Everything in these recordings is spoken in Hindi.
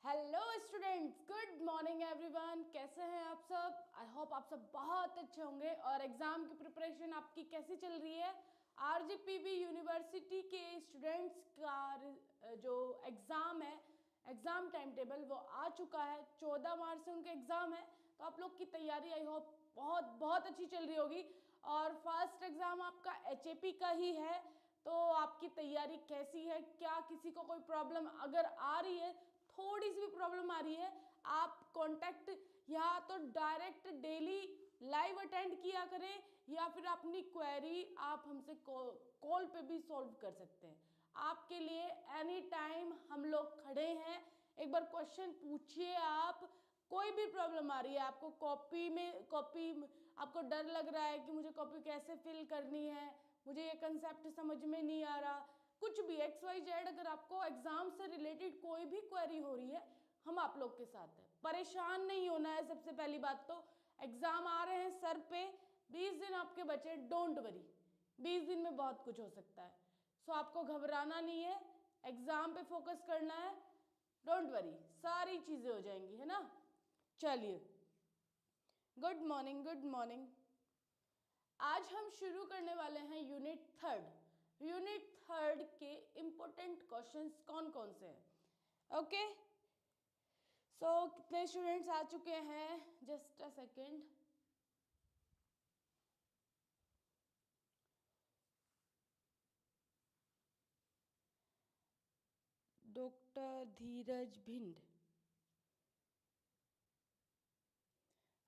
Hello students, good morning everyone. कैसे हैं आप सब? आई होप आप सब बहुत अच्छे होंगे। और एग्ज़ाम की प्रिपरेशन आपकी कैसी चल रही है? आरजीपीवी यूनिवर्सिटी के स्टूडेंट्स का जो एग्ज़ाम है, एग्ज़ाम टाइम टेबल वो आ चुका है। 14 मार्च से उनके एग्ज़ाम है, तो आप लोग की तैयारी आई होप बहुत बहुत अच्छी चल रही होगी। और फर्स्ट एग्ज़ाम आपका एचएपी का ही है, तो आपकी तैयारी कैसी है? क्या किसी को कोई प्रॉब्लम अगर आ रही है, थोड़ी सी भी प्रॉब्लम आ रही है, आप कांटेक्ट या तो डायरेक्ट डेली लाइव अटेंड किया करें, या फिर अपनी क्वेरी आप हमसे कॉल पे भी सॉल्व कर सकते हैं। आपके लिए एनी टाइम हम लोग खड़े हैं। एक बार क्वेश्चन पूछिए आप। कोई भी प्रॉब्लम आ रही है आपको, कॉपी आपको डर लग रहा है कि मुझे कॉपी कैसे फिल करनी है, मुझे ये कंसेप्ट समझ में नहीं आ रहा, कुछ भी XYZ, अगर आपको एग्जाम से रिलेटेड कोई भी क्वेरी हो रही है, हम आप लोग के साथ हैं। परेशान नहीं होना है। सबसे पहली बात तो एग्जाम आ रहे हैं सर पे, 20 दिन आपके बचे, डोंट वरी। 20 दिन में बहुत कुछ हो सकता है, सो आपको घबराना नहीं है, एग्जाम पे फोकस करना है। डोंट वरी, सारी चीजें हो जाएंगी, है ना। चलिए, गुड मॉर्निंग गुड मॉर्निंग। आज हम शुरू करने वाले हैं यूनिट थर्ड। यूनिट थर्ड के इंपॉर्टेंट क्वेश्चंस कौन कौन से हैं? ओके, सो कितने स्टूडेंट्स आ चुके हैं? Just a second. डॉक्टर धीरज भिंड।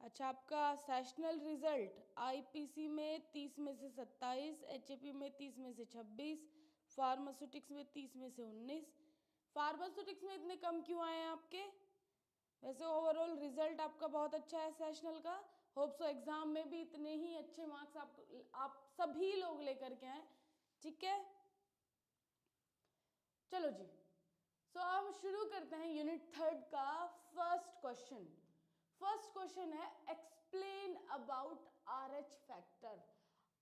अच्छा, आपका सेशनल रिजल्ट आईपीसी में 30 में से 27, एचएपी में 30 में से 26, फार्मास्यूटिक्स में 30 में से 19। फार्मास्यूटिक्स में इतने कम क्यों आए हैं आपके? वैसे ओवरऑल रिजल्ट आपका बहुत अच्छा है सेशनल का। होप सो एग्जाम में भी इतने ही अच्छे मार्क्स आप सभी लोग लेकर के आए। ठीक है, चलो जी। सो अब शुरू करते हैं यूनिट थर्ड का फर्स्ट क्वेश्चन। फर्स्ट क्वेश्चन है, explain about RH factor.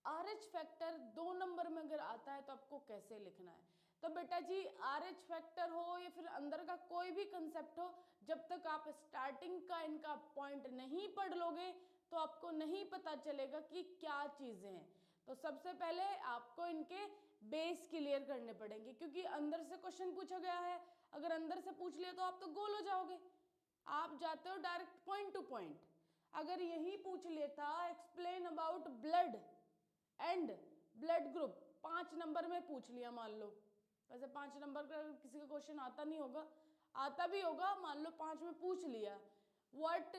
RH factor 2 number में अगर आता है तो आपको कैसे लिखना है? तो बेटा जी, RH फैक्टर हो या फिर अंदर का कोई भी कंसेप्ट हो, जब तक आप स्टार्टिंग का इनका पॉइंट नहीं पढ़ लोगे तो आपको नहीं पता चलेगा कि क्या चीजें हैं। तो सबसे पहले आपको इनके बेस क्लियर करने पड़ेंगे, क्योंकि अंदर से क्वेश्चन पूछा गया है। अगर अंदर से पूछ लिया तो आप तो गोल हो जाओगे। आप जाते हो डायरेक्ट पॉइंट टू पॉइंट। अगर यही पूछ लेता explain about blood and blood group, 5 number में पूछ लिया मान लो, वैसे 5 नंबर का किसी का क्वेश्चन आता नहीं होगा, आता भी होगा, मान लो 5 में पूछ लिया, what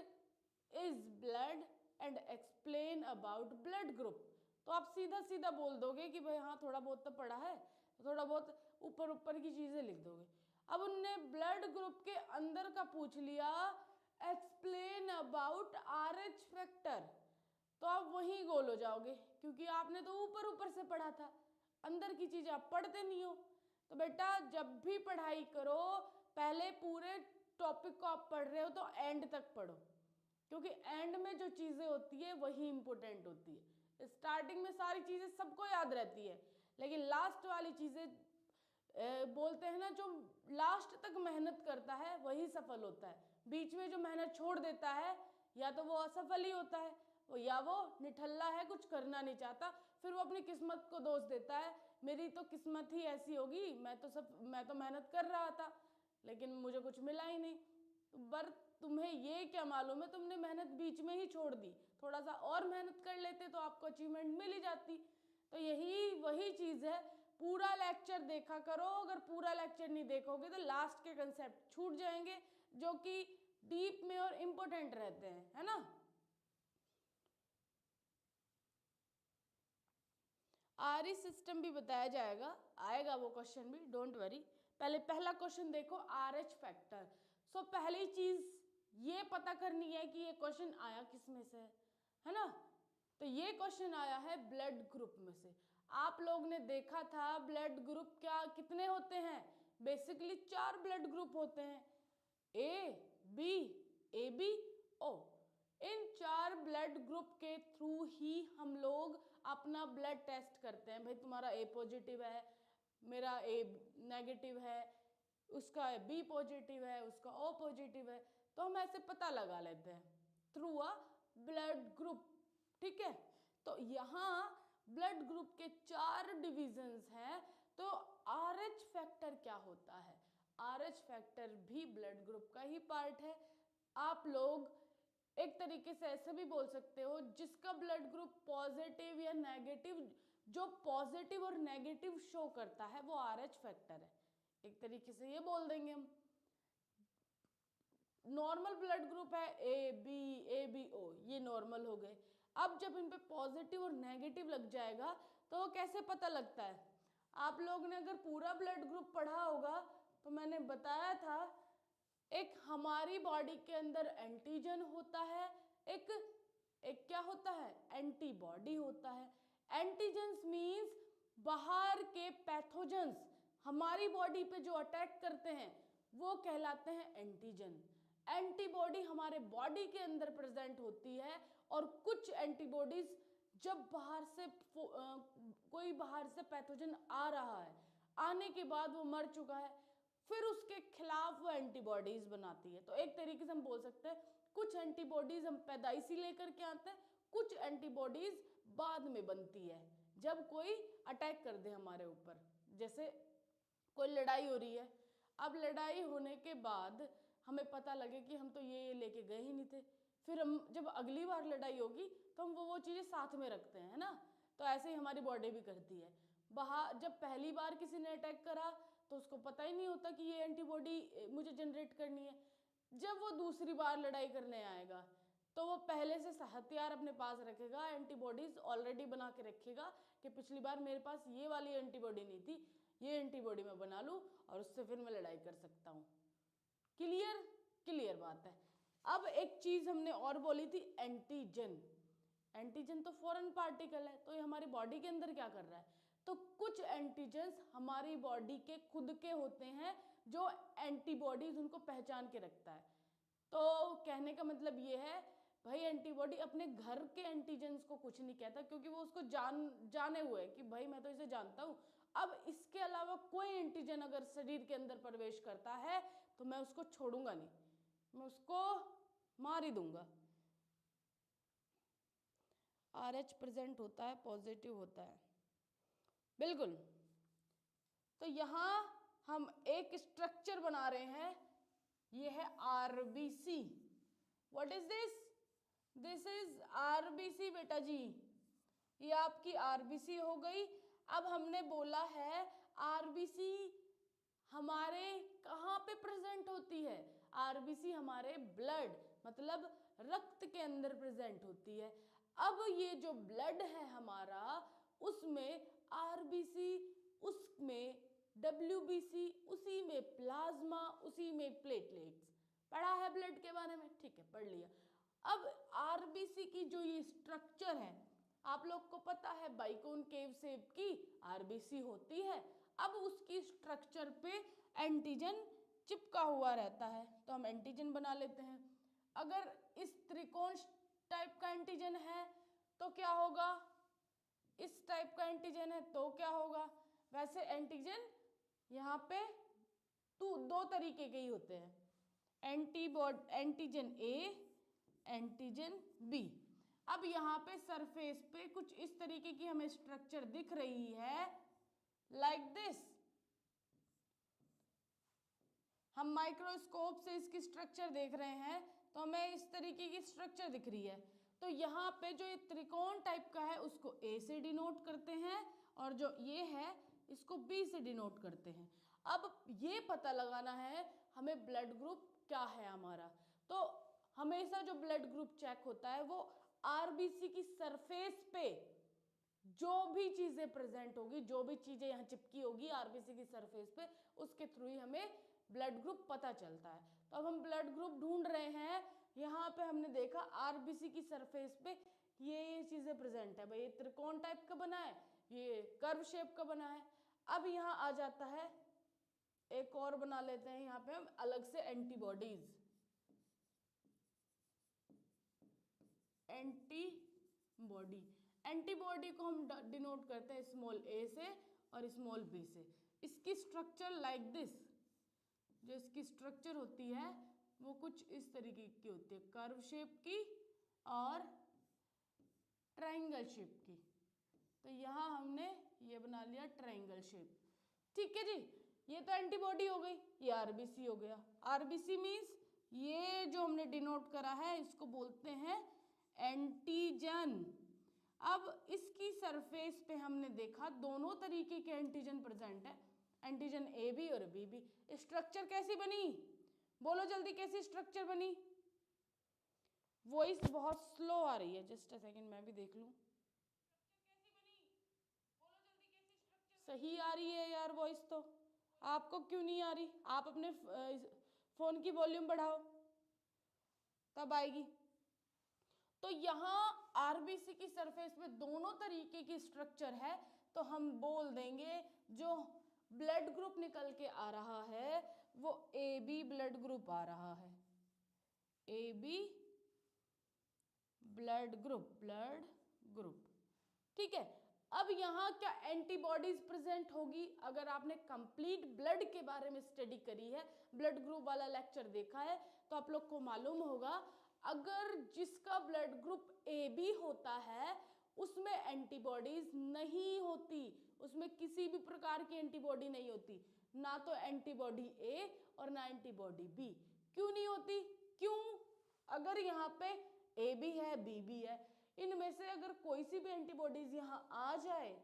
is blood and explain about blood group, तो आप सीधा सीधा बोल दोगे कि भाई हाँ थोड़ा बहुत तो पढ़ा है, तो थोड़ा बहुत ऊपर ऊपर की चीजें लिख दोगे। अब उनने ब्लड ग्रुप के अंदर का पूछ लिया, एक्सप्लेन अबाउट RH फैक्टर, तो आप वहीं गोल हो जाओगे, क्योंकि आपने तो ऊपर ऊपर से पढ़ा था, अंदर की चीजें आप पढ़ते नहीं हो। तो बेटा जब भी पढ़ाई करो, पहले पूरे टॉपिक को आप पढ़ रहे हो तो एंड तक पढ़ो, क्योंकि एंड में जो चीजें होती है वही इंपॉर्टेंट होती है। स्टार्टिंग में सारी चीजें सबको याद रहती है, लेकिन लास्ट वाली चीजें बोलते हैं ना, जो लास्ट तक मेहनत करता है वही सफल होता है। बीच में जो मेहनत छोड़ देता है या तो वो असफल ही होता है, या वो निठल्ला है, कुछ करना नहीं चाहता, फिर वो अपनी किस्मत को दोष देता है, मेरी तो किस्मत ही ऐसी होगी, मैं तो मेहनत कर रहा था लेकिन मुझे कुछ मिला ही नहीं। पर तुम्हें ये क्या मालूम है, तुमने मेहनत बीच में ही छोड़ दी, थोड़ा सा और मेहनत कर लेते तो आपको अचीवमेंट मिल ही जाती। तो यही वही चीज़ है, पूरा लेक्चर देखा करो। अगर पूरा लेक्चर नहीं देखोगे तो लास्ट के कंसेप्ट छूट जाएंगे, जो कि डीप में और इम्पोर्टेंट रहते हैं, है ना। RE सिस्टम भी बताया जाएगा, आएगा वो क्वेश्चन भी, डोंट वरी। पहले पहला क्वेश्चन देखो, RH फैक्टर। सो पहली चीज ये पता करनी है कि ये क्वेश्चन आया किस में से है ना। तो ये क्वेश्चन आया है ब्लड ग्रुप में से। आप लोग ने देखा था ब्लड ग्रुप क्या कितने होते हैं? बेसिकली 4 ब्लड ग्रुप होते हैं, A B AB O। In 4 blood group के थ्रू ही हम लोग अपना ब्लड टेस्ट करते हैं। भाई तुम्हारा A पॉजिटिव है, मेरा A नेगेटिव है, उसका बी पॉजिटिव है, उसका ओ पॉजिटिव है, तो हम ऐसे पता लगा लेते हैं थ्रू अ ब्लड ग्रुप। ठीक है, तो यहाँ ब्लड ग्रुप के 4 डिविजन्स हैं। तो RH फैक्टर क्या होता है? RH फैक्टर भी ब्लड ग्रुप का ही पार्ट है। आप लोग एक तरीके से ऐसे भी बोल सकते हो, जिसका ब्लड ग्रुप पॉजिटिव या नेगेटिव, जो पॉजिटिव और नेगेटिव शो करता है वो RH फैक्टर है। एक तरीके से ये बोल देंगे हम। नॉर्मल ब्लड ग्रुप है ए बी ओ, ये नॉर्मल हो गए। अब जब इन पे पॉजिटिव और नेगेटिव लग जाएगा तो वो कैसे पता लगता है? आप लोग ने अगर पूरा ब्लड ग्रुप पढ़ा होगा तो मैंने बताया था, एक हमारी बॉडी के अंदर एंटीजन होता है, एक एक क्या होता है? एंटीबॉडी होता है। एंटीजेंस मीन्स बाहर के पैथोजेंस हमारी बॉडी पे जो अटैक करते हैं वो कहलाते हैं एंटीजन। एंटीबॉडी हमारे बॉडी के अंदर प्रेजेंट होती है, और कुछ एंटीबॉडीज जब बाहर से कोई बाहर से पैथोजन आ रहा है, आने के बाद वो मर चुका है, फिर उसके खिलाफ वो एंटीबॉडीज बनाती है। तो एक तरीके से हम बोल सकते हैं कुछ एंटीबॉडीज हम पैदाइशी लेकर के आते हैं, कुछ एंटीबॉडीज बाद में बनती है जब कोई अटैक कर दे हमारे ऊपर। जैसे कोई लड़ाई हो रही है, अब लड़ाई होने के बाद हमें पता लगे कि हम तो ये लेके गए ही नहीं थे, फिर हम जब अगली बार लड़ाई होगी तो हम वो चीज़ें साथ में रखते हैं, है ना। तो ऐसे ही हमारी बॉडी भी करती है। बाहर जब पहली बार किसी ने अटैक करा तो उसको पता ही नहीं होता कि ये एंटीबॉडी मुझे जनरेट करनी है। जब वो दूसरी बार लड़ाई करने आएगा तो वो पहले से हथियार अपने पास रखेगा, एंटीबॉडीज ऑलरेडी बना के रखेगा कि पिछली बार मेरे पास ये वाली एंटीबॉडी नहीं थी, ये एंटीबॉडी मैं बना लूँ और उससे फिर मैं लड़ाई कर सकता हूँ। क्लियर? क्लियर बात है। अब एक चीज हमने और बोली थी, एंटीजन। एंटीजन तो फॉरेन पार्टिकल है, तो ये हमारी बॉडी के अंदर क्या कर रहा है? तो कुछ एंटीजेंस हमारी बॉडी के खुद के होते हैं जो एंटीबॉडीज उनको पहचान के रखता है। तो कहने का मतलब ये है भाई, एंटीबॉडी अपने घर के एंटीजेंस को कुछ नहीं कहता, क्योंकि वो उसको जाने हुए है कि भाई मैं तो इसे जानता हूँ। अब इसके अलावा कोई एंटीजन अगर शरीर के अंदर प्रवेश करता है तो मैं उसको छोड़ूंगा नहीं, मैं उसको मार ही दूंगा। RH प्रेजेंट होता है, पॉजिटिव होता है, बिल्कुल। तो यहां हम एक स्ट्रक्चर बना रहे हैं, ये है RBC। What is this? This is RBC बेटा जी, ये आपकी RBC हो गई। अब हमने बोला है RBC हमारे कहाँ पे प्रेजेंट होती है? RBC हमारे ब्लड मतलब रक्त के अंदर प्रेजेंट होती है। अब ये जो ब्लड है हमारा, उसमें RBC, उसमें WBC, उसी में प्लाज्मा, उसी में प्लेटलेट्स। पढ़ा है ब्लड के बारे में? ठीक है, पढ़ लिया। अब RBC की जो ये स्ट्रक्चर है, आप लोग को पता है बाइकोनकेव शेप की RBC होती है। अब उसकी स्ट्रक्चर पे एंटीजन चिपका हुआ रहता है, तो हम एंटीजन बना लेते हैं। अगर इस त्रिकोण टाइप का एंटीजन है तो क्या होगा? इस टाइप का एंटीजन है तो क्या होगा? वैसे एंटीजन यहाँ पे दो तरीके के ही होते हैं, एंटीजन ए, एंटीजन बी। अब यहाँ पे सरफेस पे कुछ इस तरीके की हमें स्ट्रक्चर दिख रही है, लाइक दिस। हम माइक्रोस्कोप से इसकी स्ट्रक्चर देख रहे हैं तो हमें इस तरीके की स्ट्रक्चर दिख रही है। तो यहाँ पे जो ये त्रिकोण टाइप का है उसको A से डिनोट करते हैं, और जो ये है इसको B से डिनोट करते हैं। अब ये पता लगाना है हमें ब्लड ग्रुप क्या है हमारा। तो हमेशा जो ब्लड ग्रुप चेक होता है वो RBC की सरफेस पे जो भी चीजें प्रेजेंट होगी, जो भी चीजें यहाँ चिपकी होगी RBC की सरफेस पे, उसके थ्रू ही हमें ब्लड ग्रुप पता चलता है। तो अब हम ब्लड ग्रुप ढूंढ रहे हैं। यहाँ पे हमने देखा RBC की सरफेस पे ये चीजें प्रेजेंट है, भाई ये त्रिकोण टाइप का बना है, ये कर्व शेप का बना है। अब यहाँ आ जाता है, एक और बना लेते हैं यहाँ पे हम अलग से एंटीबॉडीज। एंटीबॉडी, एंटीबॉडी को हम डिनोट करते हैं स्मॉल a से और स्मॉल b से। इसकी स्ट्रक्चर लाइक दिस, जो इसकी स्ट्रक्चर होती है वो कुछ इस तरीके की होती है, कर्व शेप की और ट्रायंगल शेप की। तो यहाँ हमने ये बना लिया ट्रायंगल शेप। ठीक है जी, ये तो एंटीबॉडी हो गई, ये आरबीसी हो गया। आरबीसी मीन्स ये जो हमने डिनोट करा है इसको बोलते हैं एंटीजन। अब इसकी सरफेस पे हमने देखा दोनों तरीके के एंटीजन प्रेजेंट है, एंटीजन ए बी और बी बी। स्ट्रक्चर कैसी बनी, बोलो जल्दी, कैसी स्ट्रक्चर बनी? वॉइस बहुत स्लो आ रही है, जस्ट अ सेकंड मैं भी देख लूं। कैसी बनी, बोलो जल्दी, कैसी स्ट्रक्चर? सही आ रही है यार वॉइस तो, आपको क्यों नहीं आ रही? आप अपने फोन की वॉल्यूम बढ़ाओ तब आएगी। तो यहाँ आरबीसी की सरफेस पे दोनों तरीके की स्ट्रक्चर है, तो हम बोल देंगे जो ब्लड ग्रुप निकल के आ रहा है वो ए बी ब्लड ग्रुप आ रहा है, ए बी ब्लड ग्रुप। ठीक है, अब यहाँ क्या एंटीबॉडीज प्रेजेंट होगी? अगर आपने कंप्लीट ब्लड के बारे में स्टडी करी है, ब्लड ग्रुप वाला लेक्चर देखा है, तो आप लोग को मालूम होगा अगर जिसका ब्लड ग्रुप ए बी होता है उसमें एंटीबॉडीज नहीं होती, उसमें किसी भी प्रकार की एंटीबॉडी नहीं होती, ना तो एंटीबॉडी ए और ना एंटीबॉडी बी। क्यों नहीं होती? क्यों? अगर यहाँ पे ए बी है बी बी है, इनमें से अगर कोई सी भी एंटीबॉडीज यहाँ आ जाए,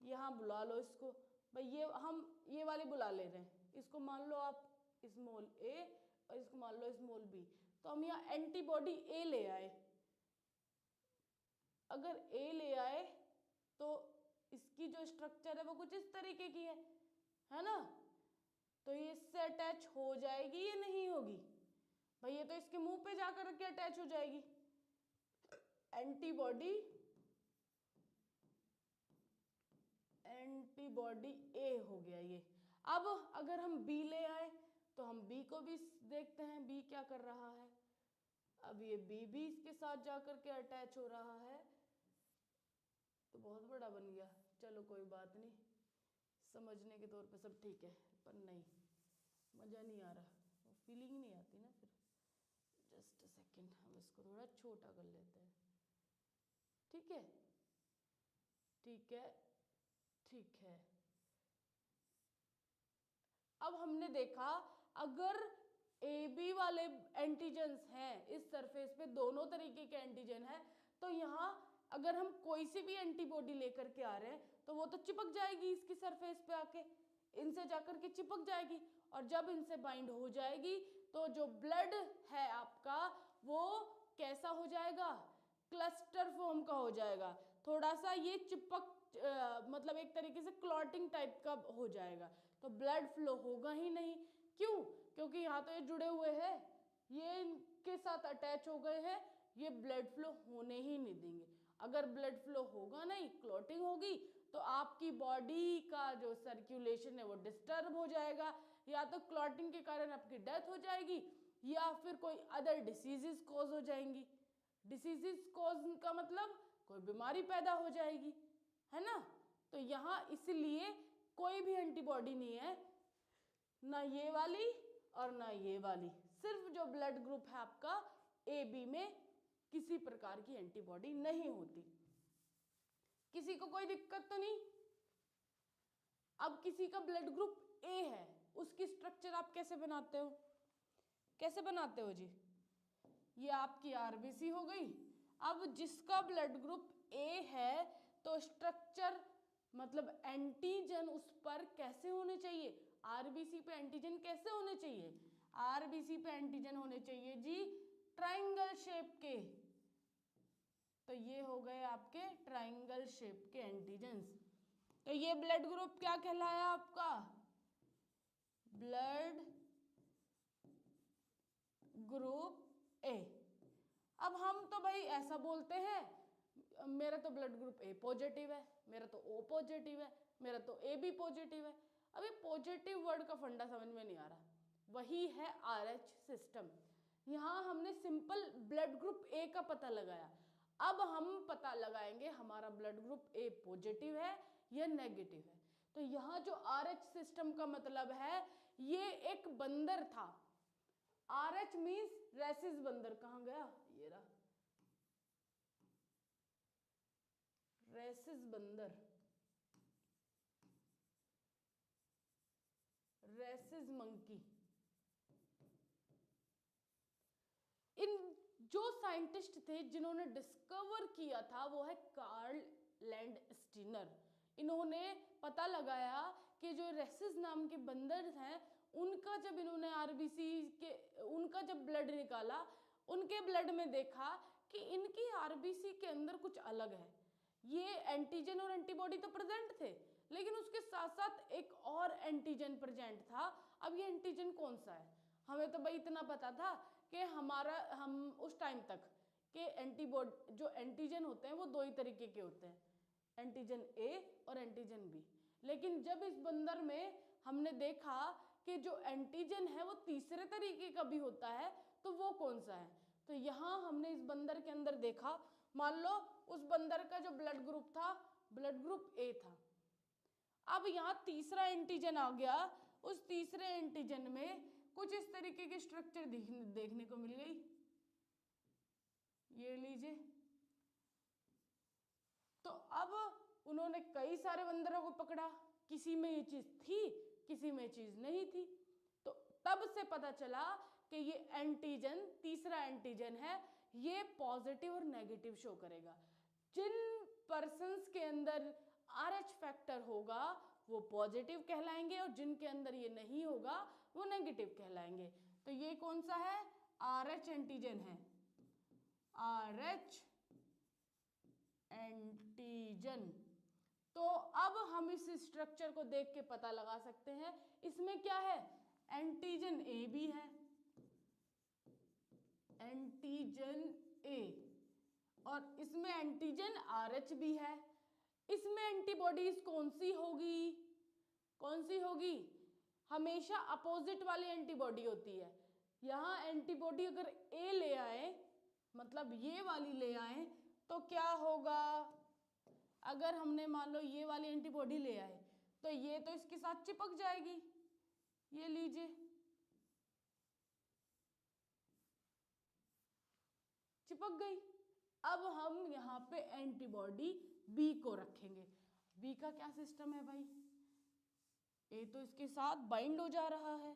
यहाँ बुला लो इसको भाई, ये हम ये वाली बुला ले रहे हैं, इसको मान लो आप स्मॉल ए और इसको मान लो स्मॉल बी, तो हम यहाँ एंटीबॉडी ए ले आए। अगर ए ले आए तो इसकी जो स्ट्रक्चर है वो कुछ इस तरीके की है ना, तो ये इससे अटैच हो जाएगी या नहीं होगी? भाई ये तो इसके मुंह पे जाकर के अटैच हो जाएगी। एंटीबॉडी ए हो गया ये। अब अगर हम बी ले आए तो हम बी को भी देखते हैं, बी क्या कर रहा है। अब ये बी भी इसके साथ जाकर के अटैच हो रहा है, तो बहुत बड़ा बन गया। चलो कोई बात नहीं, समझने के तौर पे सब ठीक है, पर नहीं मज़ा नहीं आ रहा, वो फीलिंग नहीं आती ना फिर। जस्ट अ सेकेंड, हम इसको थोड़ा छोटा कर लेते हैं। ठीक है ठीक है ठीक है। अब हमने देखा अगर ए बी वाले एंटीजन्स हैं इस सरफेस पे, दोनों तरीके के एंटीजन है, तो यहाँ अगर हम कोई सी भी एंटीबॉडी लेकर के आ रहे हैं तो वो तो चिपक जाएगी इसकी सरफेस पे आके, इनसे जाकर के चिपक जाएगी, और जब इनसे बाइंड हो जाएगी तो जो ब्लड है आपका वो कैसा हो जाएगा? क्लस्टर फॉर्म का हो जाएगा, थोड़ा सा ये चिपक मतलब एक तरीके से क्लॉटिंग टाइप का हो जाएगा, तो ब्लड फ्लो होगा ही नहीं। क्यों? क्योंकि यहाँ तो ये जुड़े हुए हैं, ये इनके साथ अटैच हो गए हैं, ये ब्लड फ्लो होने ही नहीं देंगे। अगर ब्लड फ्लो होगा नहीं, क्लॉटिंग होगी, तो आपकी बॉडी का जो सर्कुलेशन है वो डिस्टर्ब हो जाएगा, या तो क्लॉटिंग के कारण आपकी डेथ हो जाएगी या फिर कोई अदर डिसीजेस कॉज हो जाएंगी। डिसीजेस कॉज का मतलब कोई बीमारी पैदा हो जाएगी, है ना। तो यहाँ इसलिए कोई भी एंटीबॉडी नहीं है, ना ये वाली और ना ये वाली, सिर्फ जो ब्लड ग्रुप है आपका ए बी में किसी प्रकार की एंटीबॉडी नहीं होती। किसी को कोई दिक्कत तो नहीं? अब किसी का ब्लड ग्रुप ए है, उसकी स्ट्रक्चर आप कैसे बनाते हो? कैसे बनाते हो जी? ये आपकी आरबीसी हो गई। अब जिसका ब्लड ग्रुप ए है तो स्ट्रक्चर मतलब एंटीजन उस पर कैसे होने चाहिए? आरबीसी पे एंटीजन कैसे होने चाहिए? आरबीसी पे एंटीजन होने चाहिए जी ट्रायंगल शेप के। तो ये हो गए आपके ट्रायंगल शेप के एंटीजन्स। तो ये ब्लड ग्रुप क्या कहलाया आपका? ब्लड ग्रुप ए। अब हम तो भाई ऐसा बोलते हैं मेरा तो ब्लड ग्रुप ए पॉजिटिव है, मेरा तो ओ पॉजिटिव है, मेरा तो ए बी पॉजिटिव है। अभी पॉजिटिव वर्ड का फंडा समझ में नहीं आ रहा, वही है आरएच सिस्टम। यहाँ हमने सिंपल ब्लड ग्रुप ए का पता लगाया, अब हम पता लगाएंगे हमारा ब्लड ग्रुप ए पॉजिटिव है या नेगेटिव है। तो यहाँ जो RH सिस्टम का मतलब है ये एक बंदर था। RH मीन्स रेसिस बंदर। कहाँ गया? ये रहा, रेसिस बंदर, रेसिस मंकी। इन जो साइंटिस्ट थे जिन्होंने डिस्कवर किया था वो है कार्ल लैंडस्टीनर। इन्होंने पता लगाया कि जो रेसिस नाम के बंदर हैं उनका जब इन्होंने आरबीसी के उनका जब ब्लड निकाला, उनके ब्लड में देखा कि इनकी आरबीसी के अंदर कुछ अलग है। ये एंटीजन और एंटीबॉडी तो प्रेजेंट थे, लेकिन उसके साथ साथ एक और एंटीजन प्रेजेंट था। अब ये एंटीजन कौन सा है? हमें तो भाई इतना पता था कि हम उस टाइम तक के एंटीबॉडी जो एंटीजन होते हैं वो दो ही तरीके के होते हैं, एंटीजन ए और एंटीजन बी। लेकिन जब इस बंदर में हमने देखा कि जो एंटीजन है वो तीसरे तरीके का भी होता है, तो वो कौन सा है? तो यहाँ हमने इस बंदर के अंदर देखा, मान लो उस बंदर का जो ब्लड ग्रुप था, ब्लड ग्रुप ए था। अब यहाँ तीसरा एंटीजन आ गया, उस तीसरे एंटीजन में कुछ इस तरीके की स्ट्रक्चर देखने को मिल गई। ये लीजिए। तो अब उन्होंने कई सारे बंदरों को पकड़ा, किसी में ये चीज थी, किसी में चीज नहीं थी। तो तब से पता चला कि ये एंटीजन, तीसरा एंटीजन है, ये पॉजिटिव और नेगेटिव शो करेगा। जिन पर्सन्स के अंदर RH फैक्टर होगा वो पॉजिटिव कहलाएंगे और जिनके अंदर ये नहीं होगा वो नेगेटिव कहलाएंगे। तो ये कौन सा है? RH एंटीजन है, RH एंटीजन। तो अब हम इस स्ट्रक्चर को देख के पता लगा सकते हैं इसमें क्या है, एंटीजन ए भी है, एंटीजन ए, और इसमें एंटीजन RH भी है। इसमें एंटीबॉडीज कौन सी होगी? कौन सी होगी? हमेशा अपोजिट वाली एंटीबॉडी होती है। यहां एंटीबॉडी अगर ए ले आए, मतलब ये वाली ले आए, तो क्या होगा? अगर हमने मान लो ये वाली एंटीबॉडी ले आए तो ये तो इसके साथ चिपक जाएगी। ये लीजिए, चिपक गई। अब हम यहाँ पे एंटीबॉडी बी को रखेंगे। बी का क्या सिस्टम है भाई? ए तो इसके साथ बाइंड हो जा रहा है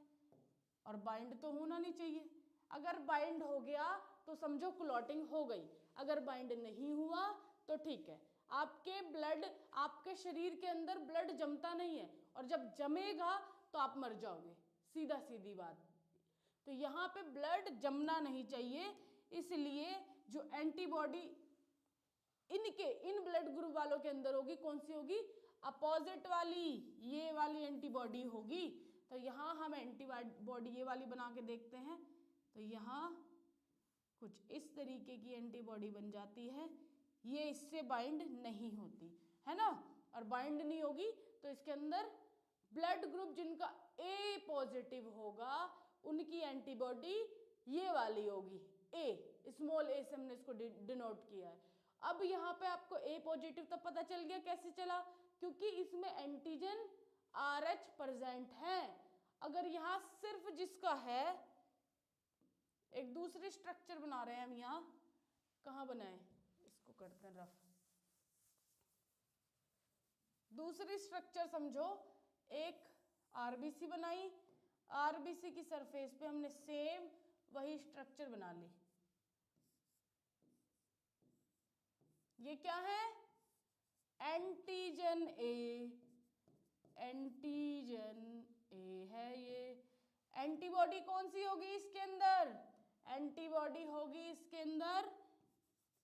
और बाइंड तो होना नहीं चाहिए। अगर बाइंड हो गया तो समझो क्लॉटिंग हो गई, अगर बाइंड नहीं हुआ तो ठीक है। आपके ब्लड, आपके शरीर के अंदर ब्लड जमता नहीं है, और जब जमेगा तो आप मर जाओगे, सीधा सीधी बात। तो यहाँ पे ब्लड जमना नहीं चाहिए, इसलिए जो एंटीबॉडी इन ब्लड ग्रुप वालों के अंदर होगी, कौन सी होगी? अपोजिट वाली, ये वाली एंटीबॉडी होगी। तो यहाँ हम एंटीबॉडी ये वाली बना के देखते हैं। तो यहाँ कुछ इस तरीके की एंटीबॉडी बन जाती है, ये इससे बाइंड नहीं होती है ना, और बाइंड नहीं होगी तो इसके अंदर ब्लड ग्रुप जिनका ए पॉजिटिव होगा उनकी एंटीबॉडी ये वाली होगी, ए, स्मॉल ए से हमने इसको डिनोट किया है। अब यहाँ पे आपको ए पॉजिटिव तो पता चल गया, कैसे चला? क्योंकि इसमें एंटीजन RH प्रेजेंट है। अगर यहाँ सिर्फ जिसका है, एक दूसरी स्ट्रक्चर बना रहे हैं हम, यहाँ कहाँ बनाए, इसको करते हैं रफ। दूसरी स्ट्रक्चर समझो, एक आरबीसी बनाई, आरबीसी की सरफेस पे हमने सेम वही स्ट्रक्चर बना ली। ये क्या है? एंटीजन ए, एंटीजन ए है ये। एंटीबॉडी कौन सी होगी इसके अंदर? एंटीबॉडी होगी इसके अंदर,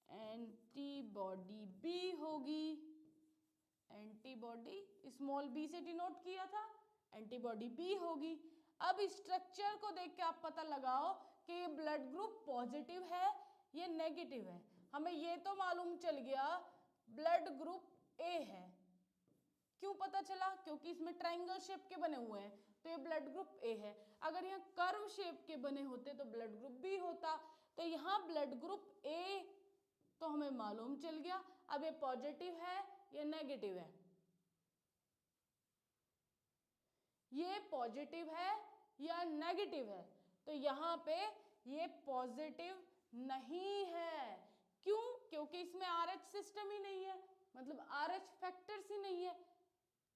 एंटीबॉडी बी होगी। एंटीबॉडी स्मॉल बी से डिनोट किया था, एंटीबॉडी बी होगी। अब स्ट्रक्चर को देख के आप पता लगाओ कि ये ब्लड ग्रुप पॉजिटिव है या नेगेटिव है। हमें ये तो मालूम चल गया ब्लड ग्रुप ए है। क्यों पता चला? क्योंकि इसमें ट्रायंगल शेप के बने हुए हैं, तो ये ब्लड ग्रुप ए है। अगर यहाँ कर्व शेप के बने होते तो ब्लड ग्रुप बी होता। तो यहाँ ब्लड ग्रुप ए तो हमें मालूम चल गया। अब ये पॉजिटिव है या नेगेटिव है? ये पॉजिटिव है या नेगेटिव है, तो यहाँ पे ये पॉजिटिव नहीं है। क्यों? क्योंकि इसमें RH सिस्टम ही नहीं है, मतलब RH फैक्टर्स ही नहीं है।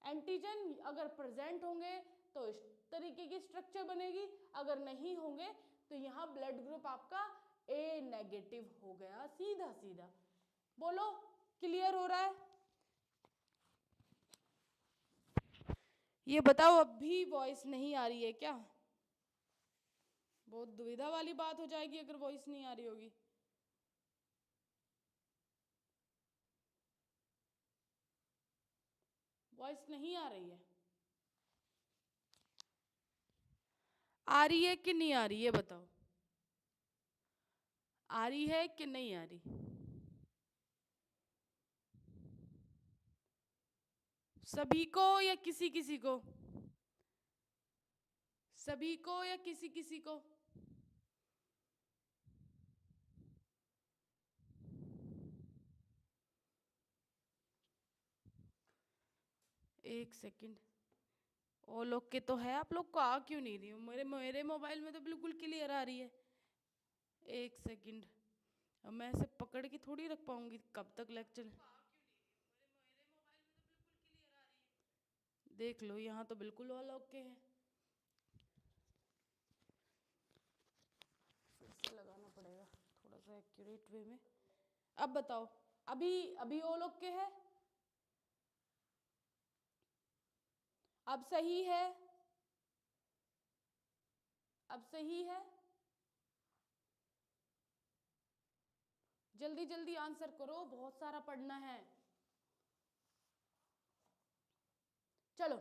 एंटीजन अगर प्रेजेंट होंगे तो इस तरीके की स्ट्रक्चर बनेगी, अगर नहीं होंगे तो यहाँ ब्लड ग्रुप आपका A नेगेटिव हो गया, सीधा सीधा। बोलो, क्लियर हो रहा है? ये बताओ, अब भी वॉइस नहीं आ रही है क्या? बहुत दुविधा वाली बात हो जाएगी अगर वॉइस नहीं आ रही होगी। वॉइस नहीं आ रही है? आ रही है कि नहीं आ रही, ये बताओ। आ रही है कि नहीं आ रही? सभी को या किसी किसी को? सभी को या किसी किसी को? एक सेकंड, वो लोग के तो है, आप लोग को आ क्यों नहीं रही? मेरे मोबाइल में तो बिल्कुल क्लियर आ रही है। एक सेकंड, अब मैं ऐसे पकड़ के थोड़ी रख पाऊंगी, कब तक लेक्चर। देख लो, यहाँ तो बिल्कुल ऑल ओके है। फिर से लगाना पड़ेगा थोड़ा सा एक्यूरेट वे में। अब बताओ, अभी अभी ऑल ओके है? अब सही है? अब सही है? जल्दी जल्दी आंसर करो, बहुत सारा पढ़ना है। चलो,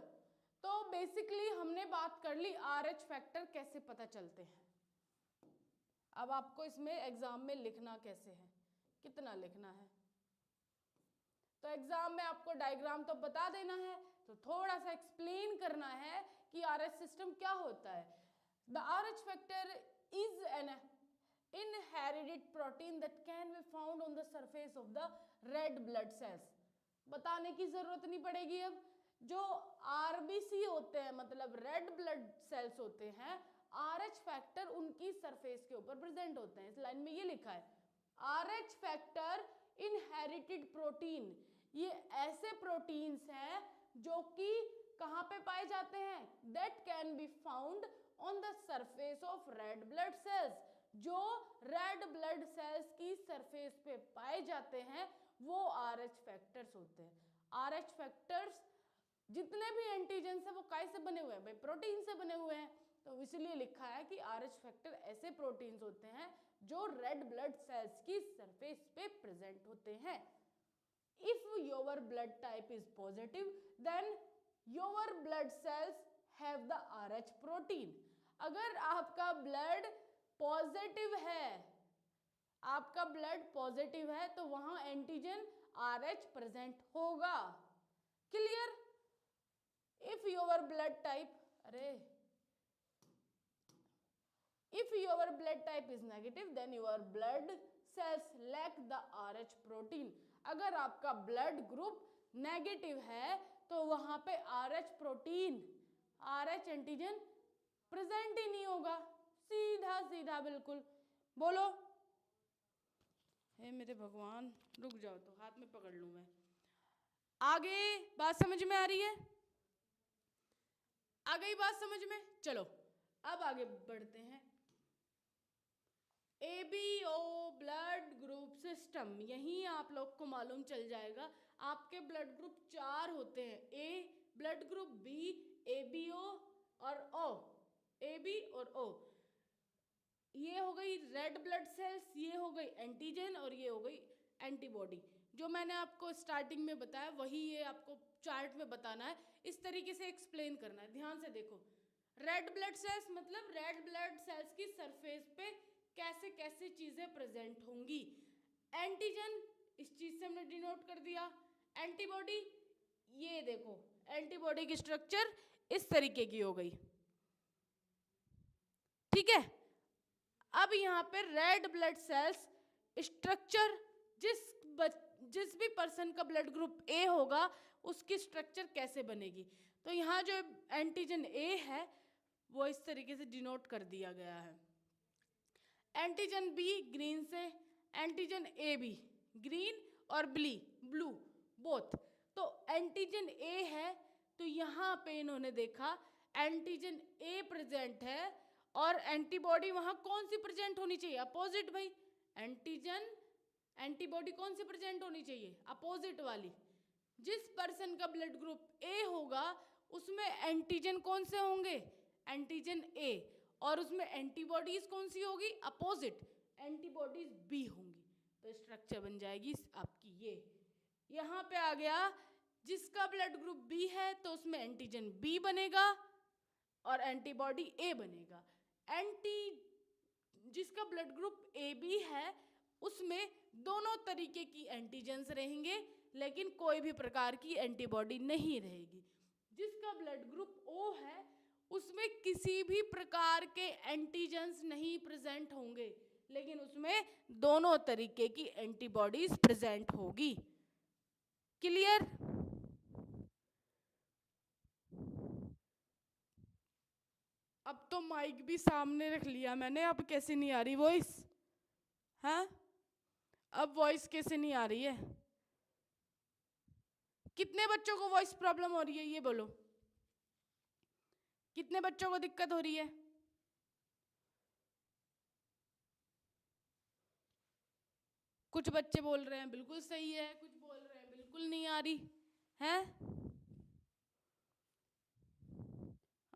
तो बेसिकली हमने बात कर ली RH फैक्टर कैसे पता चलते हैं। अब आपको इसमें एग्जाम में लिखना कैसे है, कितना लिखना है। तो एग्जाम में आपको डायग्राम तो बता देना है, तो थोड़ा सा एक्सप्लेन करना है कि RH सिस्टम क्या होता है। The RH factor is an inherited protein that can be found on the surface of the red blood cells। बताने की जरूरत नहीं पड़ेगी। अब जो RBC होते हैं, मतलब रेड ब्लड सेल्स होते हैं, RH फैक्टर उनकी सरफेस के ऊपर प्रेजेंट होते हैं। इस लाइन में ये लिखा है, RH फैक्टर इनहेरिटेड प्रोटीन। ये ऐसे प्रोटीन्स हैं जो कि कहाँ पे पाए जाते हैं? That can be found on the surface of red blood sales. जो रेड ब्लड सेल्स की सरफेस पे पाए जाते हैं वो RH फैक्टर्स होते हैं। RH फैक्टर्स जितने भी एंटीजेंस है वो कैसे बने हुए हैं भाई? प्रोटीन से बने हुए हैं। तो इसलिए लिखा है कि RH फैक्टर ऐसे प्रोटीन्स होते हैं जो रेड ब्लड सेल्स की सरफेस पे प्रेजेंट होते हैं। If your blood type is positive, then your blood cells have the RH protein। अगर आपका ब्लड पॉजिटिव है, आपका ब्लड पॉजिटिव है, तो वहां एंटीजन RH प्रेजेंट होगा। Clear? If your blood type, if your blood type is negative, then your blood cells lack the RH protein। अगर आपका ब्लड ग्रुप नेगेटिव है तो वहां पे RH protein, RH antigen present ही नहीं होगा। सीधा सीधा बिल्कुल। बोलो, हे मेरे भगवान, रुक जाओ तो हाथ में पकड़ लूं मैं। आगे बात समझ में आ रही है? आ गई बात समझ में? चलो अब आगे बढ़ते हैं। ABO ब्लड ग्रुप सिस्टम, यही आप लोग को मालूम चल जाएगा। आपके ब्लड ग्रुप 4 होते हैं, A blood group, B, ABO और O, AB और O। ये हो गई रेड ब्लड सेल्स, ये हो गई एंटीजन और ये हो गई एंटीबॉडी। जो मैंने आपको स्टार्टिंग में बताया वही ये आपको चार्ट में बताना है, इस तरीके से एक्सप्लेन करना है। ध्यान से देखो, रेड ब्लड सेल्स मतलब रेड ब्लड सेल्स की सरफेस पे कैसे कैसे चीजें प्रेजेंट होंगी। एंटीजन इस चीज से हमने डिनोट कर दिया। एंटीबॉडी, ये देखो एंटीबॉडी की स्ट्रक्चर इस तरीके की हो गई। ठीक है, अब यहाँ पे रेड ब्लड सेल्स स्ट्रक्चर जिस जिस भी पर्सन का ब्लड ग्रुप ए होगा उसकी स्ट्रक्चर कैसे बनेगी। तो यहाँ जो एंटीजन ए है वो इस तरीके से डिनोट कर दिया गया है। एंटीजन बी ग्रीन से, एंटीजन ए बी ग्रीन और ब्लू बोथ। तो एंटीजन ए है तो यहाँ पे इन्होंने देखा एंटीजन ए प्रेजेंट है और एंटीबॉडी वहां कौन सी प्रेजेंट होनी चाहिए, अपोजिट भाई। एंटीबॉडी कौन सी प्रेजेंट होनी चाहिए, अपोजिट वाली। जिस पर्सन का ब्लड ग्रुप ए होगा उसमें एंटीजन कौन से होंगे, एंटीजन ए, और उसमें एंटीबॉडीज कौन सी होगी, अपोजिट, एंटीबॉडीज बी होंगी। तो स्ट्रक्चर बन जाएगी आपकी ये। यहाँ पे आ गया जिसका ब्लड ग्रुप बी है तो उसमें एंटीजन बी बनेगा और एंटीबॉडी ए बनेगा। जिसका ब्लड ग्रुप ए बी है उसमें दोनों तरीके की एंटीजेंस रहेंगे लेकिन कोई भी प्रकार की एंटीबॉडी नहीं रहेगी। जिसका ब्लड ग्रुप ओ है उसमें किसी भी प्रकार के एंटीजेंस नहीं प्रेजेंट होंगे लेकिन उसमें दोनों तरीके की एंटीबॉडीज प्रेजेंट होगी। क्लियर? अब तो माइक भी सामने रख लिया मैंने, अब कैसे नहीं आ रही वॉइस, हाँ? अब वॉइस कैसे नहीं आ रही है? कितने बच्चों को वॉइस प्रॉब्लम हो रही है ये बोलो, कितने बच्चों को दिक्कत हो रही है? कुछ बच्चे बोल रहे हैं बिल्कुल सही है, कुछ बोल रहे हैं बिल्कुल नहीं आ रही है।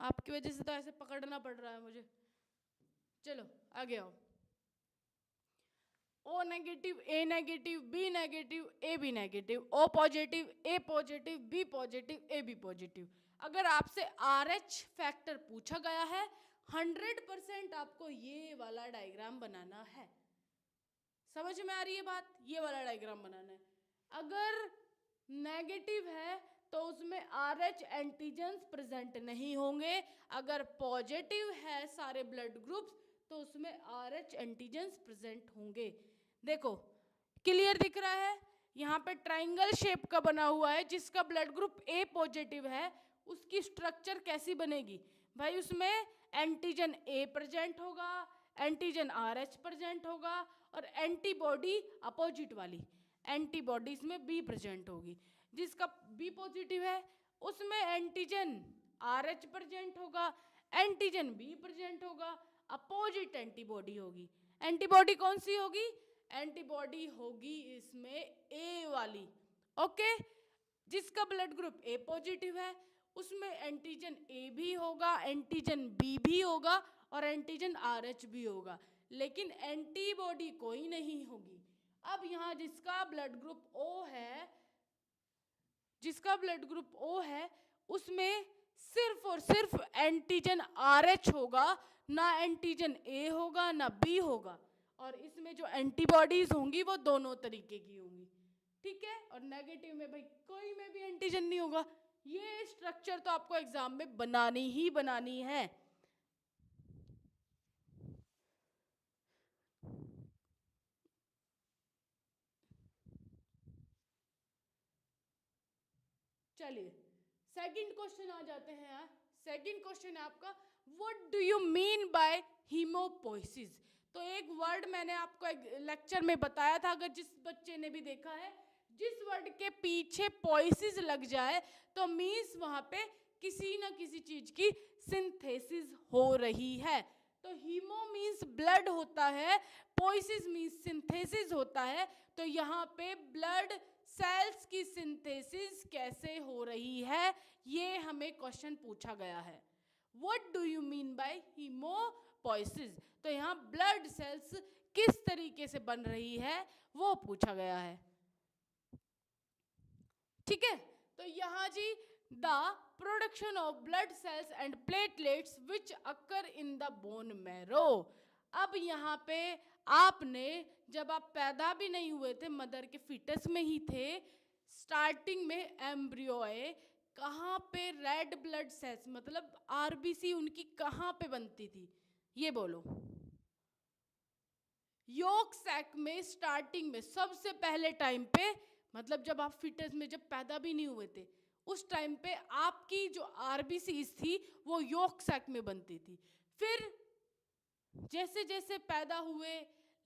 आपकी वजह से तो ऐसे पकड़ना पड़ रहा है मुझे। चलो आगे आओ। O negative, A negative, B negative, A B negative, O positive, A positive, B positive, A B positive. अगर आपसे RH फैक्टर पूछा गया है 100% आपको ये वाला डायग्राम बनाना है। समझ में आ रही है बात? ये वाला डायग्राम बनाना है। अगर नेगेटिव है तो उसमें RH एंटीजेंस प्रेजेंट नहीं होंगे। अगर पॉजिटिव है सारे ब्लड ग्रुप्स तो उसमें RH एंटीजेंस प्रेजेंट होंगे। देखो क्लियर दिख रहा है? यहाँ पे ट्राइंगल शेप का बना हुआ है। जिसका ब्लड ग्रुप ए पॉजिटिव है उसकी स्ट्रक्चर कैसी बनेगी भाई? उसमें एंटीजन ए प्रेजेंट होगा, एंटीजन RH प्रेजेंट होगा और एंटीबॉडी अपोजिट वाली एंटीबॉडी इसमें बी प्रेजेंट होगी। जिसका बी पॉजिटिव है उसमें एंटीजन RH प्रेजेंट होगा, एंटीजन बी प्रेजेंट होगा, अपोजिट एंटीबॉडी होगी। एंटीबॉडी कौन सी होगी? एंटीबॉडी होगी इसमें ए वाली। ओके? जिसका ब्लड ग्रुप ए पॉजिटिव है उसमें एंटीजन ए भी होगा, एंटीजन बी भी होगा और एंटीजन RH भी होगा, लेकिन एंटीबॉडी कोई नहीं होगी। अब यहाँ जिसका ब्लड ग्रुप O है, जिसका ब्लड ग्रुप O है उसमें सिर्फ और सिर्फ एंटीजन RH होगा, ना एंटीजन A होगा ना B होगा, और इसमें जो एंटीबॉडीज होंगी वो दोनों तरीके की होंगी। ठीक है? और नेगेटिव में भाई कोई में भी एंटीजन नहीं होगा। ये स्ट्रक्चर तो आपको एग्जाम में बनानी ही बनानी है। चलिए सेकंड क्वेश्चन आ जाते हैं यार। सेकंड क्वेश्चन है आपका, what do you mean by haemopoiesis? तो एक वर्ड मैंने आपको एक लेक्चर में बताया था, अगर जिस बच्चे ने भी देखा है, जिस वर्ड के पीछे पोइसिस लग जाए तो मीन्स वहां पे किसी ना किसी चीज की सिंथेसिस हो रही है। तो हीमो मीन्स ब्लड होता है, पोइसिस मीन्स सिंथेसिस होता है। तो यहाँ पे ब्लड सेल्स की सिंथेसिस कैसे हो रही है ये हमें क्वेश्चन पूछा गया है। What do you mean by haemopoiesis? तो यहाँ ब्लड सेल्स किस तरीके से बन रही है वो पूछा गया है। ठीक है? तो यहाँ जी the production of blood cells and platelets which occur in the bone marrow. अब यहाँ पे आपने, जब आप पैदा भी नहीं हुए थे, मदर के फीटस में ही थे, स्टार्टिंग में एम्ब्रियो है, कहाँ पे रेड ब्लड सेल्स मतलब RBC उनकी कहाँ पे बनती थी ये बोलो? योक सैक में स्टार्टिंग में सबसे पहले टाइम पे मतलब जब आप फिटनेस में जब पैदा भी नहीं हुए थे उस टाइम पे आपकी जो आरबीसीज थी वो यॉर्क सैक में बनती थी। फिर जैसे जैसे पैदा हुए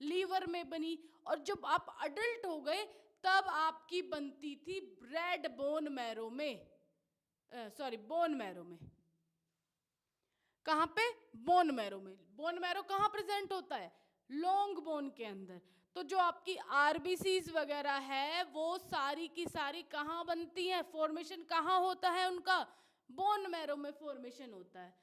लीवर में बनी, और जब आप अडल्ट हो गए तब आपकी बनती थी ब्रेड बोन मैरो में, सॉरी बोन मैरो में। कहाँ पे? बोन मैरो में। बोन मैरो कहाँ प्रेजेंट होता है? लॉन्ग बोन के अंदर। तो जो आपकी आरबीसीज वगैरह है वो सारी की सारी कहाँ बनती हैं? फॉर्मेशन कहाँ होता है उनका? बोन मैरो में फॉर्मेशन होता है।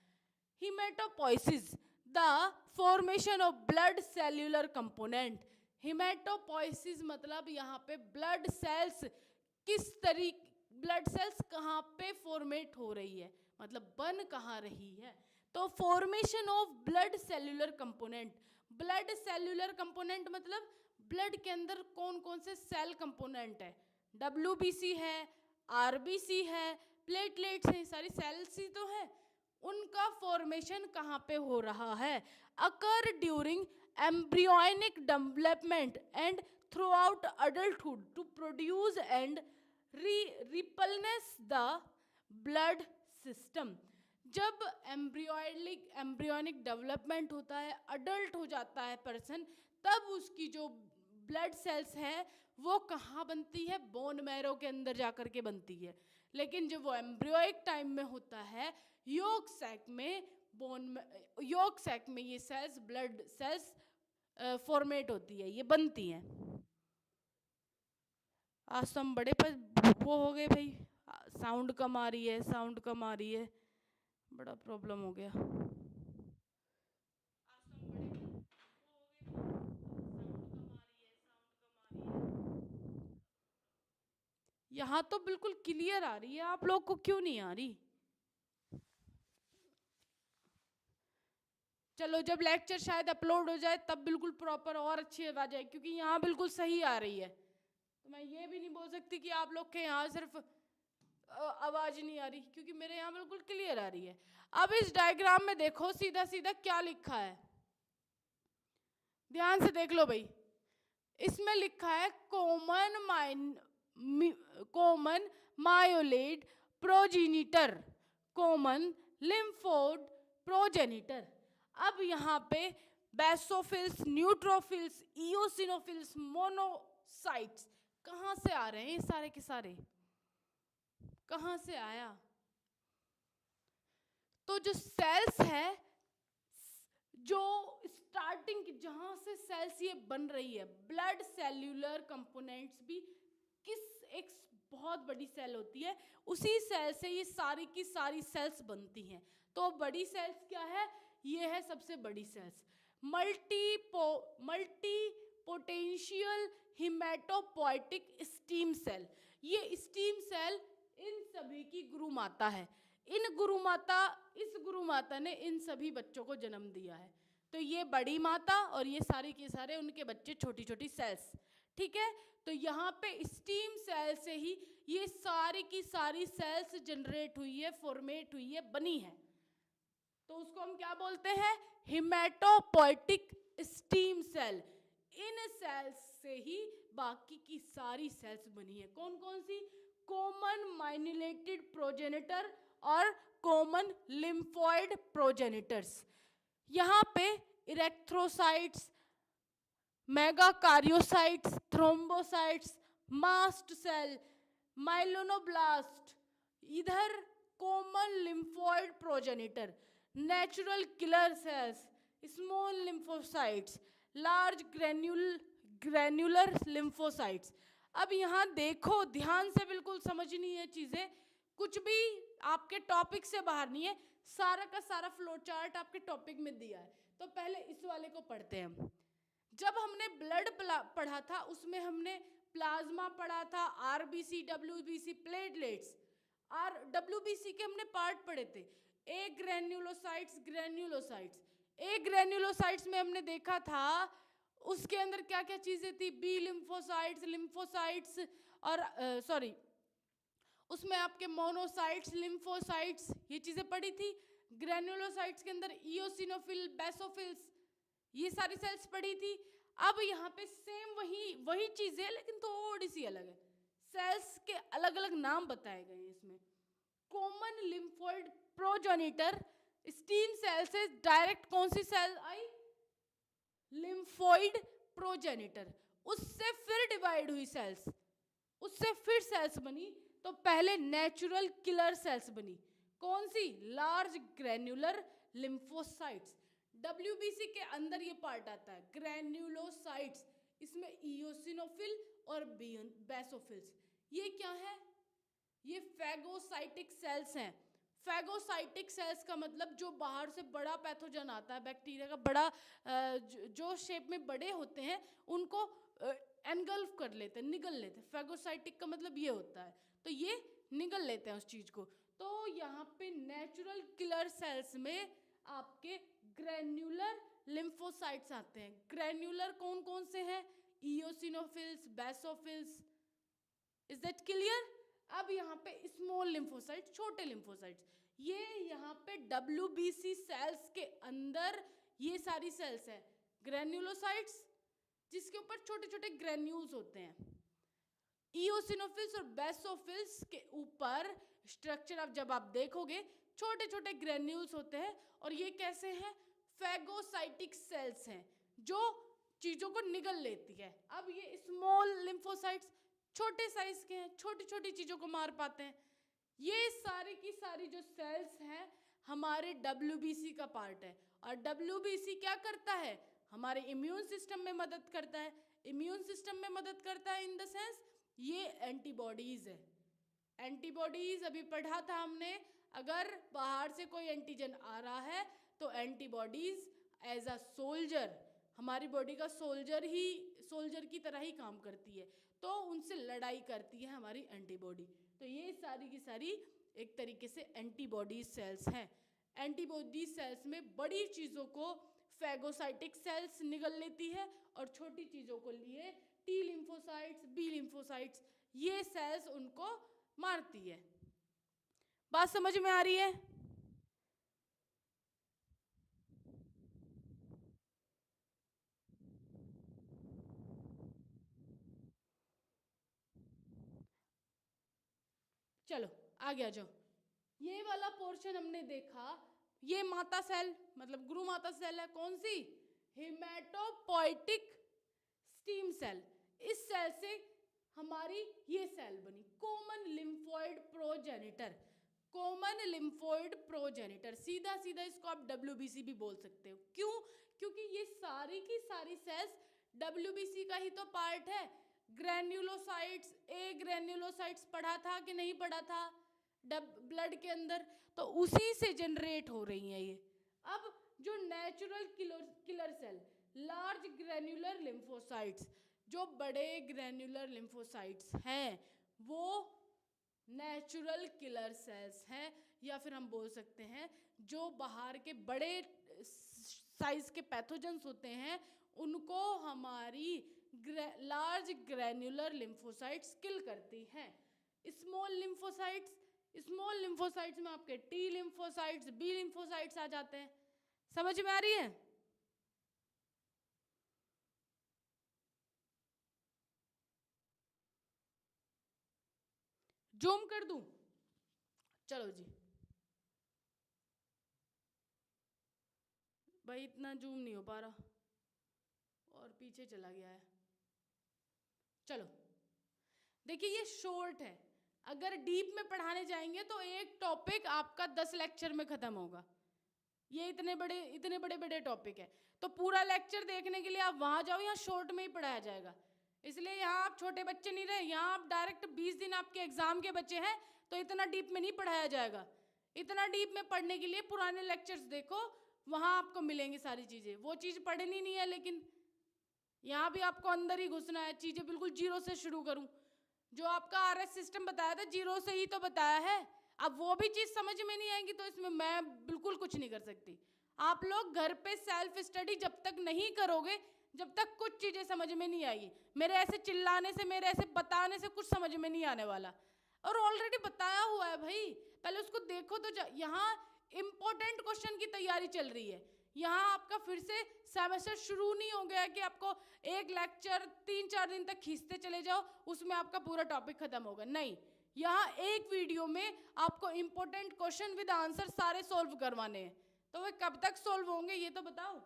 Haematopoiesis, the formation of blood cellular component. Haematopoiesis मतलब यहाँ पे ब्लड सेल्स किस तरीके, ब्लड सेल्स कहाँ पे फॉर्मेट हो रही है, मतलब बन कहाँ रही है। तो formation of blood cellular component. Blood cellular component मतलब ब्लड के अंदर कौन कौन से सेल कंपोनेंट है? डब्ल्यूबीसी है, आरबीसी है, प्लेटलेट्स हैं, सारी सेल्स ही तो है। उनका फॉर्मेशन कहाँ पे हो रहा है? Occur during embryonic development and throughout adulthood to produce and replenish the blood system. जब एम्ब्रियोनिक डेवलपमेंट होता है, अडल्ट हो जाता है पर्सन, तब उसकी जो ब्लड सेल्स है वो कहाँ बनती है? बोन मैरो के अंदर जाकर के बनती है। लेकिन जब वो एम्ब्रियोइक टाइम में होता है, यॉर्क सैक में, यॉर्क सैक में ये सेल्स, ब्लड सेल्स फॉर्मेट होती है, ये बनती हैं। आज तो हम बड़े पर वो हो गए भाई, साउंड कम आ रही है, साउंड कम आ रही है, बड़ा प्रॉब्लम हो गया। यहाँ तो बिल्कुल क्लियर आ रही है, आप लोग को क्यों नहीं आ रही? चलो जब लेक्चर शायद अपलोड हो जाए तब बिल्कुल प्रॉपर और अच्छी आवाज आए, क्योंकि यहाँ बिल्कुल सही आ रही है। तो मैं ये भी नहीं बोल सकती कि आप लोग के यहाँ सिर्फ आवाज नहीं आ रही, क्योंकि मेरे यहाँ बिल्कुल क्लियर आ रही है। अब इस डायग्राम में देखो सीधा सीधा क्या लिखा है, ध्यान से देख लो भाई। इसमें लिखा है common myeloid progenitor, common lymphoid progenitor. अब यहाँ पे बेसोफिल्स, न्यूट्रोफिल्स, इओसिनोफिल्स, मोनोसाइट्स कहाँ से आ रहे हैं? ये सारे के सारे कहाँ से आया? तो जो सेल्स है, जो स्टार्टिंग जहां से सेल्स ये बन रही है, ब्लड सेल्यूलर कंपोनेंट्स भी किस एक बहुत बड़ी सेल होती है, उसी सेल से ये सारी की सारी सेल्स बनती हैं। तो बड़ी सेल्स क्या है? ये है सबसे बड़ी cells, multi potential haematopoietic stem cell. ये स्टीम सेल इन सभी की गुरु माता है। इस गुरु माता ने इन सभी बच्चों को जन्म दिया है। तो ये बड़ी माता और ये सारे के सारे उनके बच्चे, छोटी छोटी सेल्स, ठीक है। तो यहाँ पे स्टीम सेल से ही ये सारी की सारी सेल्स जनरेट हुई है, फॉर्मेट हुई है, बनी है। तो उसको हम क्या बोलते हैं? Haematopoietic stem cell. इन सेल्स से ही बाकी की सारी सेल्स बनी है। कौन कौन सी? कॉमन माइनुलेटेड प्रोजेनिटर और कॉमन लिम्फोइड प्रोजेनिटर्स। यहाँ पे इरेक्थ्रोसाइट्स, मेगाकार्योसाइट्स, थ्रोम्बोसाइट्स, मास्ट सेल, माइलोनोब्लास्ट, इधर common lymphoid progenitor, natural killer cells, small lymphocytes, large granular lymphocytes. अब यहाँ देखो ध्यान से, बिल्कुल समझनी है चीजें, कुछ भी आपके टॉपिक से बाहर नहीं है, सारा का सारा फ्लो चार्ट आपके टॉपिक में दिया है। तो पहले इस वाले को पढ़ते हैं हम। जब हमने ब्लड पढ़ा था उसमें हमने प्लाज्मा पढ़ा था, आरबीसी, डब्ल्यूबीसी, प्लेटलेट्स, और डब्ल्यूबीसी के हमने पार्ट पढ़े थे, ए ग्रेन्युलोसाइट्स, ए ग्रेन्युलोसाइट्स में हमने देखा था उसके अंदर क्या क्या चीजें थी, बी लिम्फोसाइट्स और सॉरी उसमें आपके मोनोसाइट्स, लिम्फोसाइट्स, ये चीजें पढ़ी थी। ग्रेन्युलोसाइट्स के अंदर इओसिनोफिल, बेसोफिल्स, ये सारी सेल्स पढ़ी थी। अब यहाँ पे सेम वही चीज है लेकिन थोड़ी सी अलग है। सेल्स के अलग अलग नाम बताए गए हैं इसमें। Common lymphoid progenitor stem cell से डायरेक्ट कौन सी सेल आई? Lymphoid progenitor. उससे फिर डिवाइड हुई सेल्स, उससे फिर सेल्स बनी, तो पहले नेचुरल किलर सेल्स बनी। कौन सी? Large granular lymphocytes. डब्ल्यूबीसी के अंदर ये पार्ट आता है, ग्रैन्युलोसाइट्स। इसमें इयोसिनोफिल और बेसोफिल्स। ये क्या है? ये फैगोसाइटिक सेल्स हैं। फैगोसाइटिक सेल्स का मतलब जो बाहर से बड़ा पैथोजन आता है, बैक्टीरिया का बड़ा जो शेप में बड़े होते हैं उनको एनगल्फ कर लेते हैं, निगल लेते हैं। फैगोसाइटिक का मतलब ये होता है, तो ये निगल लेते हैं उस चीज को। तो यहाँ पे नेचुरल किलर सेल्स में आपके ग्रैन्युलर लिम्फोसाइट्स आते हैं। ग्रैन्युलर कौन कौन से हैं? इयोसिनोफिल्स, बेसोफिल्स। Is that clear? अब यहाँ पे स्मॉल लिम्फोसाइट्स, छोटे लिम्फोसाइट्स, ये यहाँ पे डब्ल्यूबीसी सेल्स के अंदर ये सारी सेल्स हैं। ग्रैन्युलोसाइट्स जिसके ऊपर छोटे छोटे ग्रैन्यूल्स होते हैं। इयोसिनोफिल्स और बेसोफिल्स के ऊपर स्ट्रक्चर अब जब आप देखोगे छोटे छोटे ग्रैन्यूल्स होते हैं। और ये कैसे हैं? फैगोसाइटिक सेल्स हैं जो चीजों को निगल लेती है। अब ये स्मॉल लिम्फोसाइट्स छोटे साइज के हैं, छोटी छोटी चीजों को मार पाते हैं। ये सारी की सारी जो सेल्स हैं हमारे डब्ल्यूबीसी का पार्ट है। और डब्ल्यूबीसी क्या करता है? हमारे इम्यून सिस्टम में मदद करता है। इम्यून सिस्टम में मदद करता है इन द सेंस ये एंटीबॉडीज है। एंटीबॉडीज अभी पढ़ा था हमने, अगर बाहर से कोई एंटीजन आ रहा है तो एंटीबॉडीज एज अ सोल्जर, हमारी बॉडी का सोल्जर की तरह ही काम करती है, तो उनसे लड़ाई करती है हमारी एंटीबॉडी। तो ये सारी की सारी एक तरीके से एंटीबॉडी सेल्स हैं। एंटीबॉडी सेल्स में बड़ी चीज़ों को फैगोसाइटिक सेल्स निगल लेती है और छोटी चीज़ों को लिए टी लिम्फोसाइट्स, बी लिम्फोसाइट्स, ये सेल्स उनको मारती है। बात समझ में आ रही है? चलो आगे आ जाओ। ये वाला पोर्शन हमने देखा, ये माता सेल मतलब गुरु माता सेल है। कौन सी? Haematopoietic stem cell. इस सेल से हमारी ये सेल बनी, common lymphoid progenitor. Common lymphoid progenitor, सीधा सीधा इसको आप डब्ल्यूबीसी भी बोल सकते हो। क्यों? क्योंकि ये सारी की सारी सेल्स डब्ल्यूबीसी का ही तो पार्ट है। ग्रैन्युलोसाइट्स, ए ग्रैन्युलोसाइट्स पढ़ा था कि नहीं पढ़ा था ब्लड के अंदर? तो उसी से जनरेट हो रही हैं ये। अब जो natural killer cell, large granular lymphocytes, जो बड़े ग्रैन्युलर लिम्फोसाइट्स हैं वो नेचुरल किलर सेल्स हैं, या फिर हम बोल सकते हैं जो बाहर के बड़े साइज के पैथोजेंस होते हैं उनको हमारी लार्ज ग्रैन्युलर लिम्फोसाइट्स किल करती हैं। स्मॉल लिम्फोसाइट्स में आपके टी लिम्फोसाइट्स, बी लिम्फोसाइट्स आ जाते हैं। समझ में आ रही है? जूम कर दूं? चलो जी भाई, इतना जूम नहीं हो पा रहा और पीछे चला गया है। चलो देखिए, ये शॉर्ट है, अगर डीप में पढ़ाने जाएंगे तो एक टॉपिक आपका 10 लेक्चर में खत्म होगा। ये इतने बड़े बड़े टॉपिक है, तो पूरा लेक्चर देखने के लिए आप वहां जाओ, यहाँ शॉर्ट में ही पढ़ाया जाएगा। इसलिए यहाँ आप छोटे बच्चे नहीं रहे, यहाँ आप डायरेक्ट 20 दिन आपके एग्जाम के बच्चे हैं, तो इतना डीप में नहीं पढ़ाया जाएगा। इतना डीप में पढ़ने के लिए पुराने लेक्चर्स देखो, वहां आपको मिलेंगी सारी चीजें। वो चीज पढ़नी नहीं है, लेकिन यहाँ भी आपको अंदर ही घुसना है, चीजें बिल्कुल जीरो से शुरू करूं। जो आपका आरएस सिस्टम बताया था जीरो से ही तो बताया है। अब वो भी चीज समझ में नहीं आएगी तो इसमें मैं बिल्कुल कुछ नहीं कर सकती। आप लोग घर पे सेल्फ स्टडी जब तक नहीं करोगे, जब तक कुछ चीजें समझ में नहीं आएगी। मेरे ऐसे चिल्लाने से, मेरे ऐसे बताने से कुछ समझ में नहीं आने वाला। और ऑलरेडी बताया हुआ है भाई, पहले उसको देखो तो। यहाँ इंपॉर्टेंट क्वेश्चन की तैयारी चल रही है, यहाँ आपका फिर से सेमेस्टर शुरू नहीं हो गया कि आपको एक लेक्चर 3-4 दिन तक खींचते चले जाओ, उसमें आपका पूरा टॉपिक खत्म होगा। नहीं, यहाँ एक वीडियो में आपको इंपॉर्टेंट क्वेश्चन विद आंसर सारे सॉल्व करवाने हैं। तो वे कब तक सॉल्व होंगे ये तो बताओ।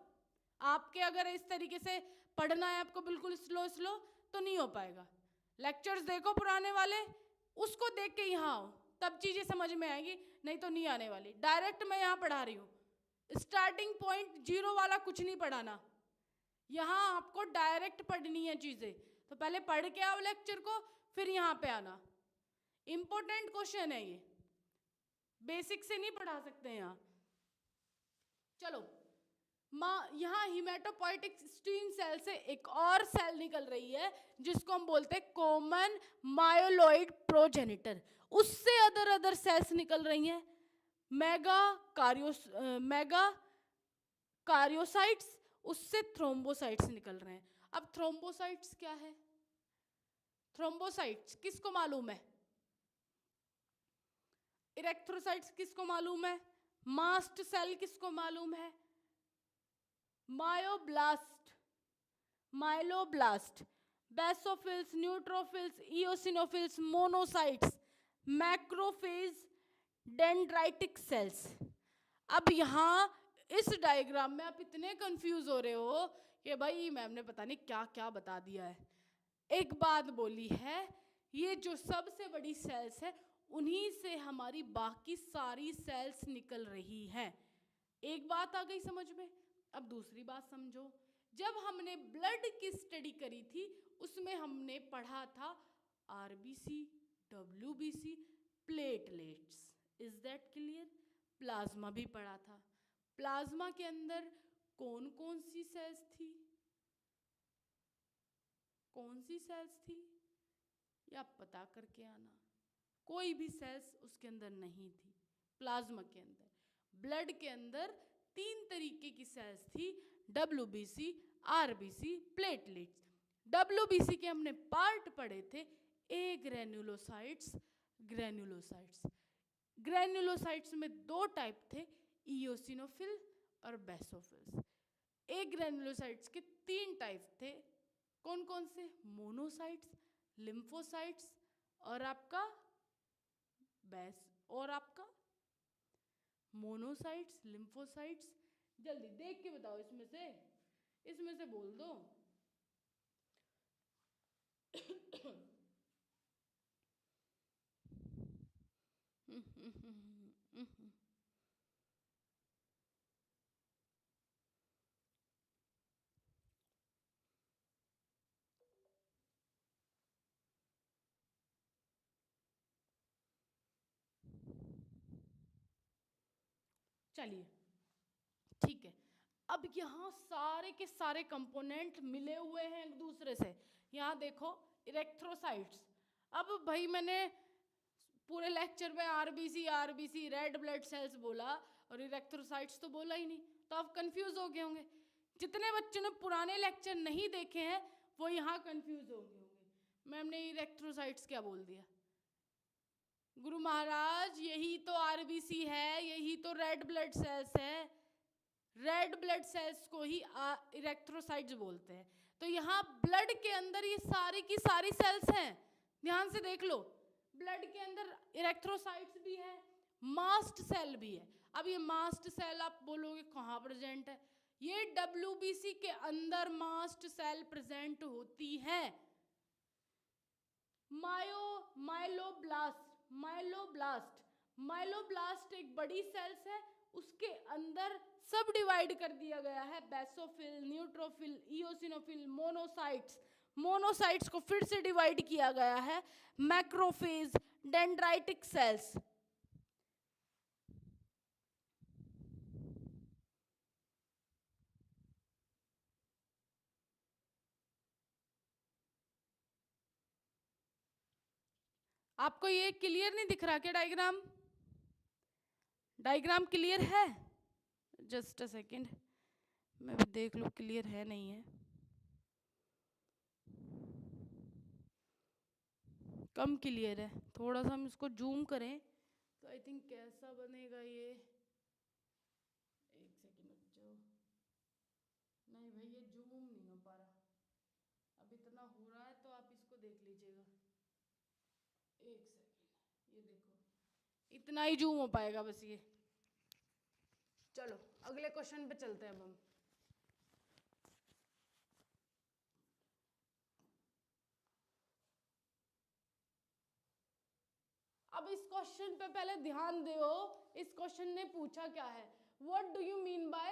आपके अगर इस तरीके से पढ़ना है आपको बिल्कुल स्लो स्लो तो नहीं हो पाएगा। लेक्चर्स देखो पुराने वाले, उसको देख के यहाँ आओ, तब चीज़ें समझ में आएगी, नहीं तो नहीं आने वाली। डायरेक्ट मैं यहाँ पढ़ा रही हूँ, स्टार्टिंग पॉइंट 0 वाला कुछ नहीं पढ़ाना। यहाँ आपको डायरेक्ट पढ़नी है चीज़ें, तो पहले पढ़ के आओ लेक्चर को, फिर यहाँ पे आना। इंपॉर्टेंट क्वेश्चन है ये, बेसिक से नहीं पढ़ा सकते यहाँ। चलो, यहाँ हिमेटोपोइटिक स्टीम सेल से एक और सेल निकल रही है जिसको हम बोलते हैं कॉमन मायोलॉइड प्रोजेनिटर। उससे अदर सेल्स निकल रही हैं, मेगा कार्योसाइट्स, उससे थ्रोम्बोसाइट्स निकल रहे हैं। अब थ्रोम्बोसाइट्स क्या है? थ्रोम्बोसाइट्स किसको मालूम है? इरेक्थ्रोसाइट्स किसको मालूम है? मास्ट सेल किसको मालूम है? Myeloblast, basophils, neutrophils, eosinophils, monocytes, macrophage, dendritic sales. अब यहाँ इस डायग्राम में आप इतने कंफ्यूज हो रहे हो कि भाई मैम ने पता नहीं क्या क्या बता दिया है। एक बात बोली है, ये जो सबसे बड़ी सेल्स है उन्हीं से हमारी बाकी सारी सेल्स निकल रही हैं। एक बात आ गई समझ में। अब दूसरी बात समझो, जब हमने ब्लड की स्टडी करी थी उसमें हमने पढ़ा था RBC, WBC, platelets. Is that clear? Plasma भी पढ़ा था। प्लाज्मा के अंदर कौन कौन सी सेल्स थी? कौन सी सेल्स थी या पता करके आना। कोई भी सेल्स उसके अंदर नहीं थी प्लाज्मा के अंदर। ब्लड के अंदर 3 तरीके की सेल्स थी, डब्ल्यूबीसी, आरबीसी, प्लेटलेट्स। डब्ल्यूबीसी के हमने पार्ट पढ़े थे, ए ग्रेन्युलोसाइट्स, ग्रेन्युलोसाइट्स। ग्रेन्युलोसाइट्स में 2 टाइप थे, इओसिनोफिल और बेसोफिल्स। ए ग्रेन्युलोसाइट्स के 3 टाइप थे, कौन कौन से? मोनोसाइट्स, लिम्फोसाइट्स और आपका मोनोसाइट्स, लिम्फोसाइट्स। जल्दी देख के बताओ, इसमें से बोल दो। चलिए ठीक है। अब यहाँ सारे के सारे कंपोनेंट मिले हुए हैं एक दूसरे से। यहाँ देखो इरेक्थ्रोसाइट्स। अब भाई मैंने पूरे लेक्चर में आरबीसी रेड ब्लड सेल्स बोला और इरेक्थ्रोसाइट्स तो बोला ही नहीं, तो आप कंफ्यूज हो गए होंगे। जितने बच्चों ने पुराने लेक्चर नहीं देखे हैं वो यहाँ कंफ्यूज हो गए होंगे, मैम ने इरेक्थ्रोसाइट्स क्या बोल दिया। गुरु महाराज यही तो आरबीसी है, यही तो रेड ब्लड सेल्स है। रेड ब्लड सेल्स को ही इरेक्थ्रोसाइट्स बोलते हैं। तो यहाँ ब्लड के अंदर ये सारी की सारी सेल्स हैं, ध्यान से देख लो। ब्लड के अंदर इरेक्थ्रोसाइट्स भी है, मास्ट सेल भी है। अब ये मास्ट सेल आप बोलोगे कहाँ प्रेजेंट है? ये डब्ल्यूबीसी के अंदर मास्ट सेल प्रेजेंट होती है। माइलोब्लास्ट एक बड़ी सेल्स है, उसके अंदर सब डिवाइड कर दिया गया है, बेसोफिल, न्यूट्रोफिल, इओसिनोफिल, मोनोसाइट्स को फिर से डिवाइड किया गया है, मैक्रोफेज, डेंड्राइटिक सेल्स। आपको ये क्लियर नहीं दिख रहा क्या डायग्राम? डायग्राम क्लियर है? जस्ट अ सेकेंड, मैं भी देख लूँ क्लियर है नहीं है। कम क्लियर है, थोड़ा सा हम इसको जूम करें तो आई थिंक कैसा बनेगा ये। एक सेकेंड बच्चों, इतना ही जूम हो पाएगा बस ये। चलो अगले क्वेश्चन पे चलते हैं अब हम। अब इस क्वेश्चन पे पहले ध्यान दो, इस क्वेश्चन ने पूछा क्या है, what do you mean by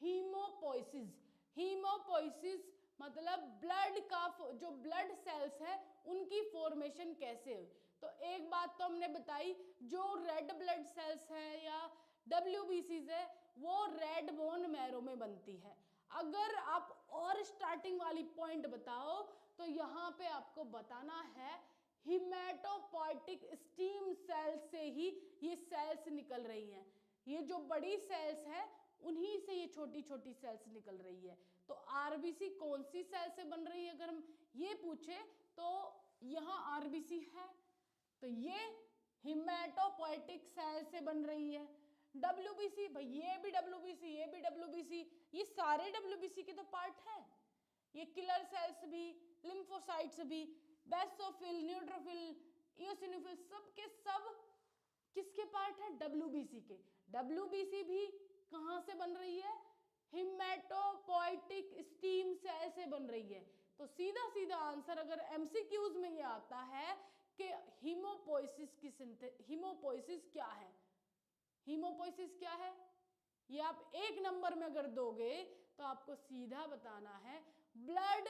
haemopoiesis. Haemopoiesis मतलब ब्लड का जो ब्लड सेल्स है उनकी फॉर्मेशन कैसे है। तो एक बात तो हमने बताई, जो रेड ब्लड सेल्स है या WBCs है वो रेड बोन मैरो में बनती है। अगर आप और स्टार्टिंग वाली पॉइंट बताओ तो यहाँ पे आपको बताना है हिमेटोपोइटिक स्टीम सेल से ही ये सेल्स निकल रही हैं। ये जो बड़ी सेल्स है उन्हीं से ये छोटी छोटी सेल्स निकल रही है। तो आरबीसी कौन सी सेल से बन रही है अगर हम ये पूछे तो यहाँ आरबीसी है, तो ये हिमेटोपोइटिक सेल से बन रही है। WBC भाई ये भी WBC, ये भी WBC, ये सारे WBC के तो पार्ट है। ये किलर सेल्स भी, लिम्फोसाइट्स भी, बेसोफिल, न्यूट्रोफिल, इयोसिनोफिल, सब के सब किसके पार्ट है, WBC के। WBC भी कहां से बन रही है, हिमेटोपोइटिक स्टीम सेल से बन रही है। तो सीधा सीधा आंसर अगर MCQs में ये आता है कि हीमोपोइसिस क्या है, हीमोपोइसिस क्या है, ये आप एक नंबर में अगर दोगे तो आपको सीधा बताना है blood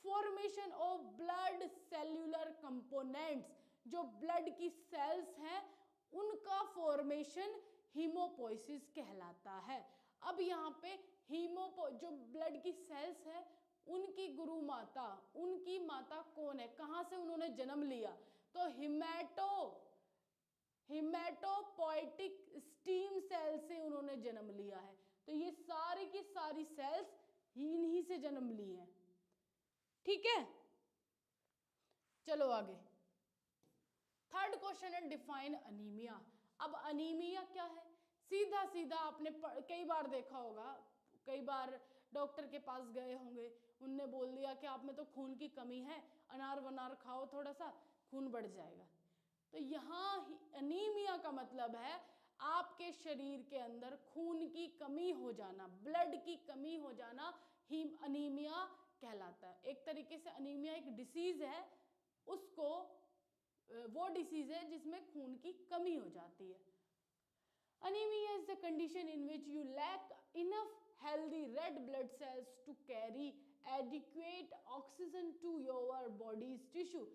formation of blood cellular components, जो ब्लड की सेल्स हैं उनका फॉर्मेशन हीमोपोइसिस कहलाता है। अब यहाँ पे जो ब्लड की सेल्स है उनकी गुरु माता, उनकी माता कौन है, कहाँ से उन्होंने जन्म लिया, तो हिमेटोपोइटिक स्टीम सेल से उन्होंने जन्म लिया है। तो ये सारी की सारी सेल्स इन्हीं से जन्म ली हैं। ठीक है, चलो आगे। थर्ड क्वेश्चन है डिफाइन अनीमिया। अब अनीमिया क्या है, सीधा सीधा आपने कई बार देखा होगा, कई बार डॉक्टर के पास गए होंगे, उनने बोल दिया कि आप में तो खून की कमी है, अनार वनार खाओ थोड़ा सा खून बढ़ जाएगा। तो यहाँ अनीमिया का मतलब है आपके शरीर के अंदर खून की कमी हो जाना, ब्लड की कमी हो जाना ही अनीमिया कहलाता है। एक तरीके से अनीमिया एक डिसीज है, उसको वो डिसीज है जिसमें खून की कमी हो जाती है। Anaemia is the condition in which you lack enough healthy red blood cells to carry adequate oxygen to your body's tissue।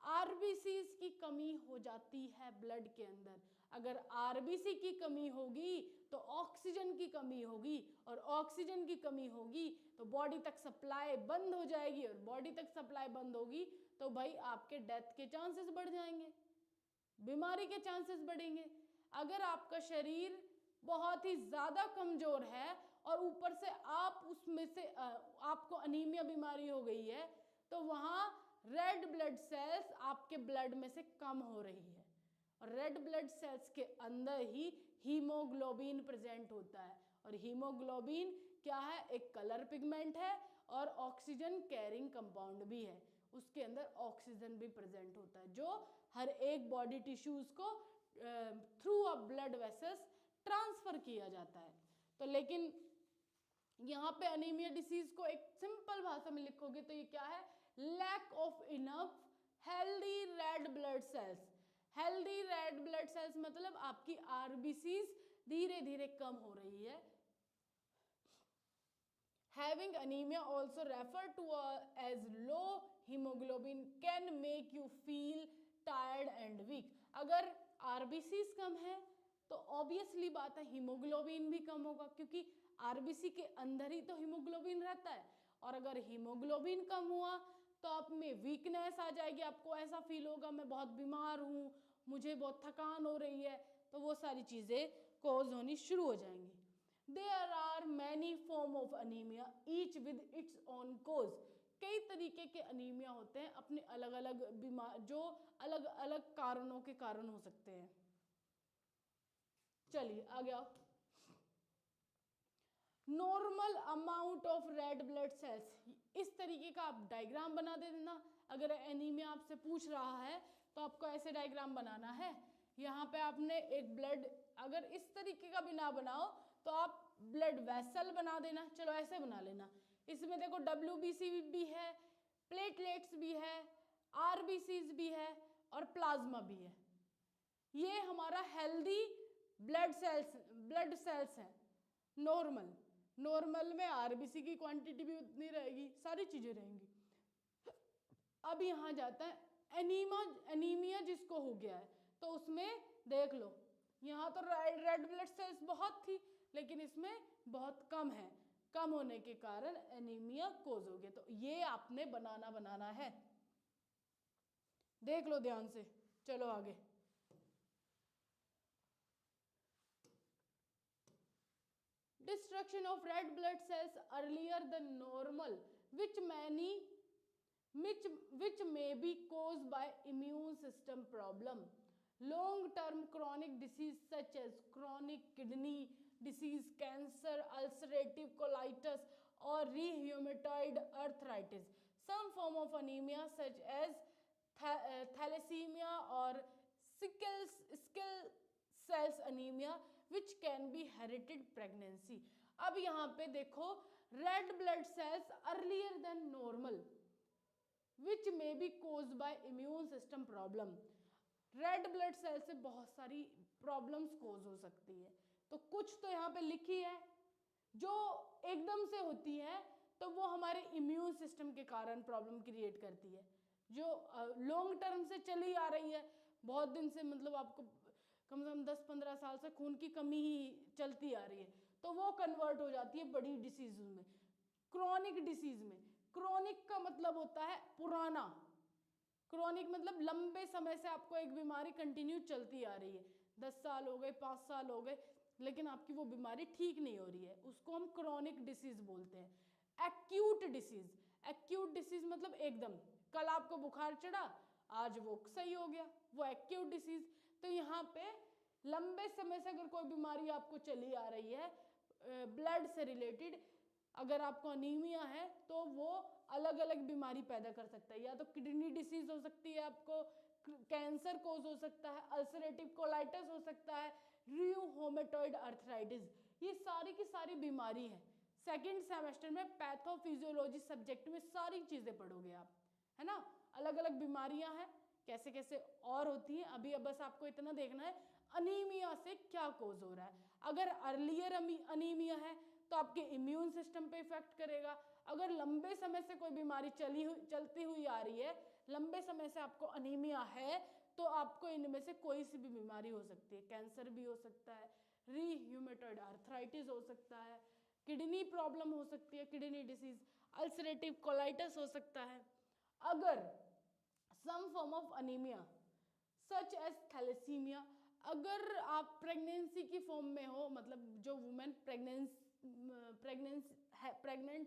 RBC की कमी हो जाती है ब्लड के अंदर। अगर आरबीसी की कमी होगी तो ऑक्सीजन की कमी होगी, और ऑक्सीजन की कमी होगी तो बॉडी तक सप्लाई बंद हो जाएगी, और बॉडी तक सप्लाई बंद होगी तो भाई आपके डेथ के चांसेस बढ़ जाएंगे, बीमारी के चांसेस बढ़ेंगे। अगर आपका शरीर बहुत ही ज्यादा कमजोर है और ऊपर से आप उसमें से आपको अनीमिया बीमारी हो गई है, तो वहां रेड ब्लड सेल्स आपके ब्लड में से कम हो रही है, और रेड ब्लड सेल्स के अंदर ही हीमोग्लोबिन प्रेजेंट होता है। और हीमोग्लोबिन क्या है, एक कलर पिगमेंट है और ऑक्सीजन कैरिंग कंपाउंड भी है, उसके अंदर ऑक्सीजन भी प्रेजेंट होता है, जो हर एक बॉडी टिश्यूज को through a blood vessels transfer किया जाता है। तो लेकिन यहाँ पे अनीमिया डिसीज को एक सिंपल भाषा में लिखोगे तो ये क्या है, lack of enough healthy red blood cells. Healthy red blood cells मतलब आपकी आरबीसीज धीरे धीरे कम हो रही है। Having anemia also referred to as low hemoglobin can make you feel tired and weak। अगर आरबीसीज कम है तो ऑब्वियसली बात है हीमोग्लोबिन भी कम होगा, क्योंकि आरबीसी के अंदर ही तो हीमोग्लोबिन रहता है, और अगर हीमोग्लोबिन कम हुआ तो आप में वीकनेस आ जाएगी, आपको ऐसा फील होगा मैं बहुत बीमार हूँ, मुझे बहुत थकान हो रही है, तो वो सारी चीज़ें कॉज होनी शुरू हो जाएंगी। There are many form of anaemia each with its own cause. कई तरीके के अनीमिया होते हैं, अपने अलग अलग बीमार जो अलग अलग कारणों के कारण हो सकते हैं। चलिए आगे आओ। Normal amount of red blood sales, इस तरीके का आप डायग्राम बना देना। अगर एनीमिया आपसे पूछ रहा है तो आपको ऐसे डायग्राम बनाना है यहाँ पे आपने एक ब्लड, अगर इस तरीके का भी ना बनाओ तो आप ब्लड वेसल बना देना, चलो ऐसे बना लेना। इसमें देखो WBC भी है, प्लेटलेट्स भी है, RBCs भी है और प्लाज्मा भी है। ये हमारा हेल्दी ब्लड सेल्स हैं। नॉर्मल में RBC की क्वांटिटी भी उतनी रहेगी, सारी चीजें रहेंगी। अब यहाँ जाता है एनीमिया जिसको हो गया है, तो उसमें देख लो यहाँ तो रेड ब्लड सेल्स बहुत थी, लेकिन इसमें बहुत कम है। कम होने के कारण एनीमिया कोज हो गया। तो ये आपने बनाना है, देख लो ध्यान से। चलो आगे। Destruction of red blood cells earlier than normal, which may be caused by immune system problem. Long-term chronic disease such as chronic kidney disease, cancer, ulcerative colitis, or rheumatoid arthritis. Some form of anemia such as thalassemia or sickle cells anemia which can be inherited pregnancy. अब यहाँ पे देखो red blood cells earlier than normal which may be caused by immune system problem. Red blood cell से बहुत सारी प्रॉब्लम्स कोज हो सकती है। तो कुछ तो यहाँ पे लिखी है जो एकदम से होती है, तो वो हमारे इम्यून सिस्टम के कारण प्रॉब्लम क्रिएट करती है। जो लॉन्ग टर्म से चली आ रही है, बहुत दिन से, मतलब आपको कम से कम 10-15 साल से खून की कमी ही चलती आ रही है, तो वो कन्वर्ट हो जाती है बड़ी डिसीज में, क्रॉनिक डिसीज में। क्रॉनिक का मतलब होता है पुराना, क्रॉनिक मतलब लंबे समय से आपको एक बीमारी कंटिन्यू चलती आ रही है, 10 साल हो गए, 5 साल हो गए, लेकिन आपकी वो बीमारी ठीक नहीं हो रही है, उसको हम क्रॉनिक डिसीज बोलते हैं। एक्यूट डिसीज मतलब एकदम, कल आपको बुखार चढ़ा, आज वो सही हो गया, वो एक्यूट डिसीज। तो यहाँ पे लंबे समय से अगर कोई बीमारी आपको चली आ रही है ब्लड से रिलेटेड, अगर आपको अनीमिया है तो वो अलग अलग बीमारी पैदा कर सकता है। या तो किडनी डिसीज हो सकती है, आपको कैंसर कोज हो सकता है, अल्सरेटिव कोलाइटिस हो सकता है, र्यूमेटॉइड आर्थराइटिस, ये सारी की सारी बीमारी है। सेकेंड सेमेस्टर में पैथोफिजियोलॉजी सब्जेक्ट में सारी चीजें पढ़ोगे आप, है ना। अलग अलग बीमारियां हैं, कैसे कैसे और होती हैं। अभी बस आपको इतना देखना है अनीमिया से क्या कोज हो रहा है। अगर अर्लियर अनीमिया है तो आपके इम्यून सिस्टम पे इफेक्ट करेगा। अगर लंबे समय से कोई बीमारी चलती हुई आ रही है, लंबे समय से आपको अनीमिया है, तो आपको इनमें से कोई सी भी बीमारी हो सकती है। कैंसर भी हो सकता है, र्यूमेटॉइड आर्थराइटिस हो सकता है, किडनी प्रॉब्लम हो सकती है, किडनी डिसीज, अल्सरेटिव कोलाइटिस हो सकता है। अगर some form of anaemia such as thalassaemia, अगर आप प्रेगनेंसी की फॉर्म में हो, मतलब जो वुमेन प्रेग्नेंट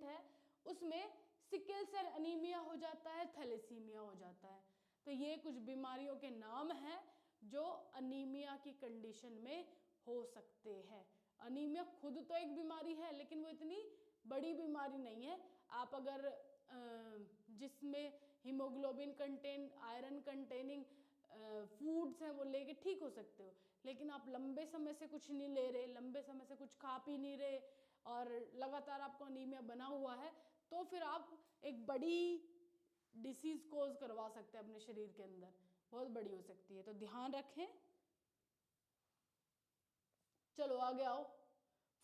है, उसमें सिकल सेल अनीमिया हो जाता है, थैलेसीमिया हो जाता है। तो ये कुछ बीमारियों के नाम हैं जो अनीमिया की कंडीशन में हो सकते हैं। अनीमिया खुद तो एक बीमारी है, लेकिन वो इतनी बड़ी बीमारी नहीं है। आप अगर जिसमें haemoglobin contain, iron containing foods हैं वो लेके ठीक हो सकते हो, लेकिन आप लंबे समय से कुछ नहीं ले रहे, लंबे समय से कुछ खा पी नहीं रहे और लगातार आपको अनीमिया बना हुआ है, तो फिर आप एक बड़ी डिसीज कोज करवा सकते हैं अपने शरीर के अंदर, बहुत बड़ी हो सकती है। तो ध्यान रखें। चलो आगे आओ।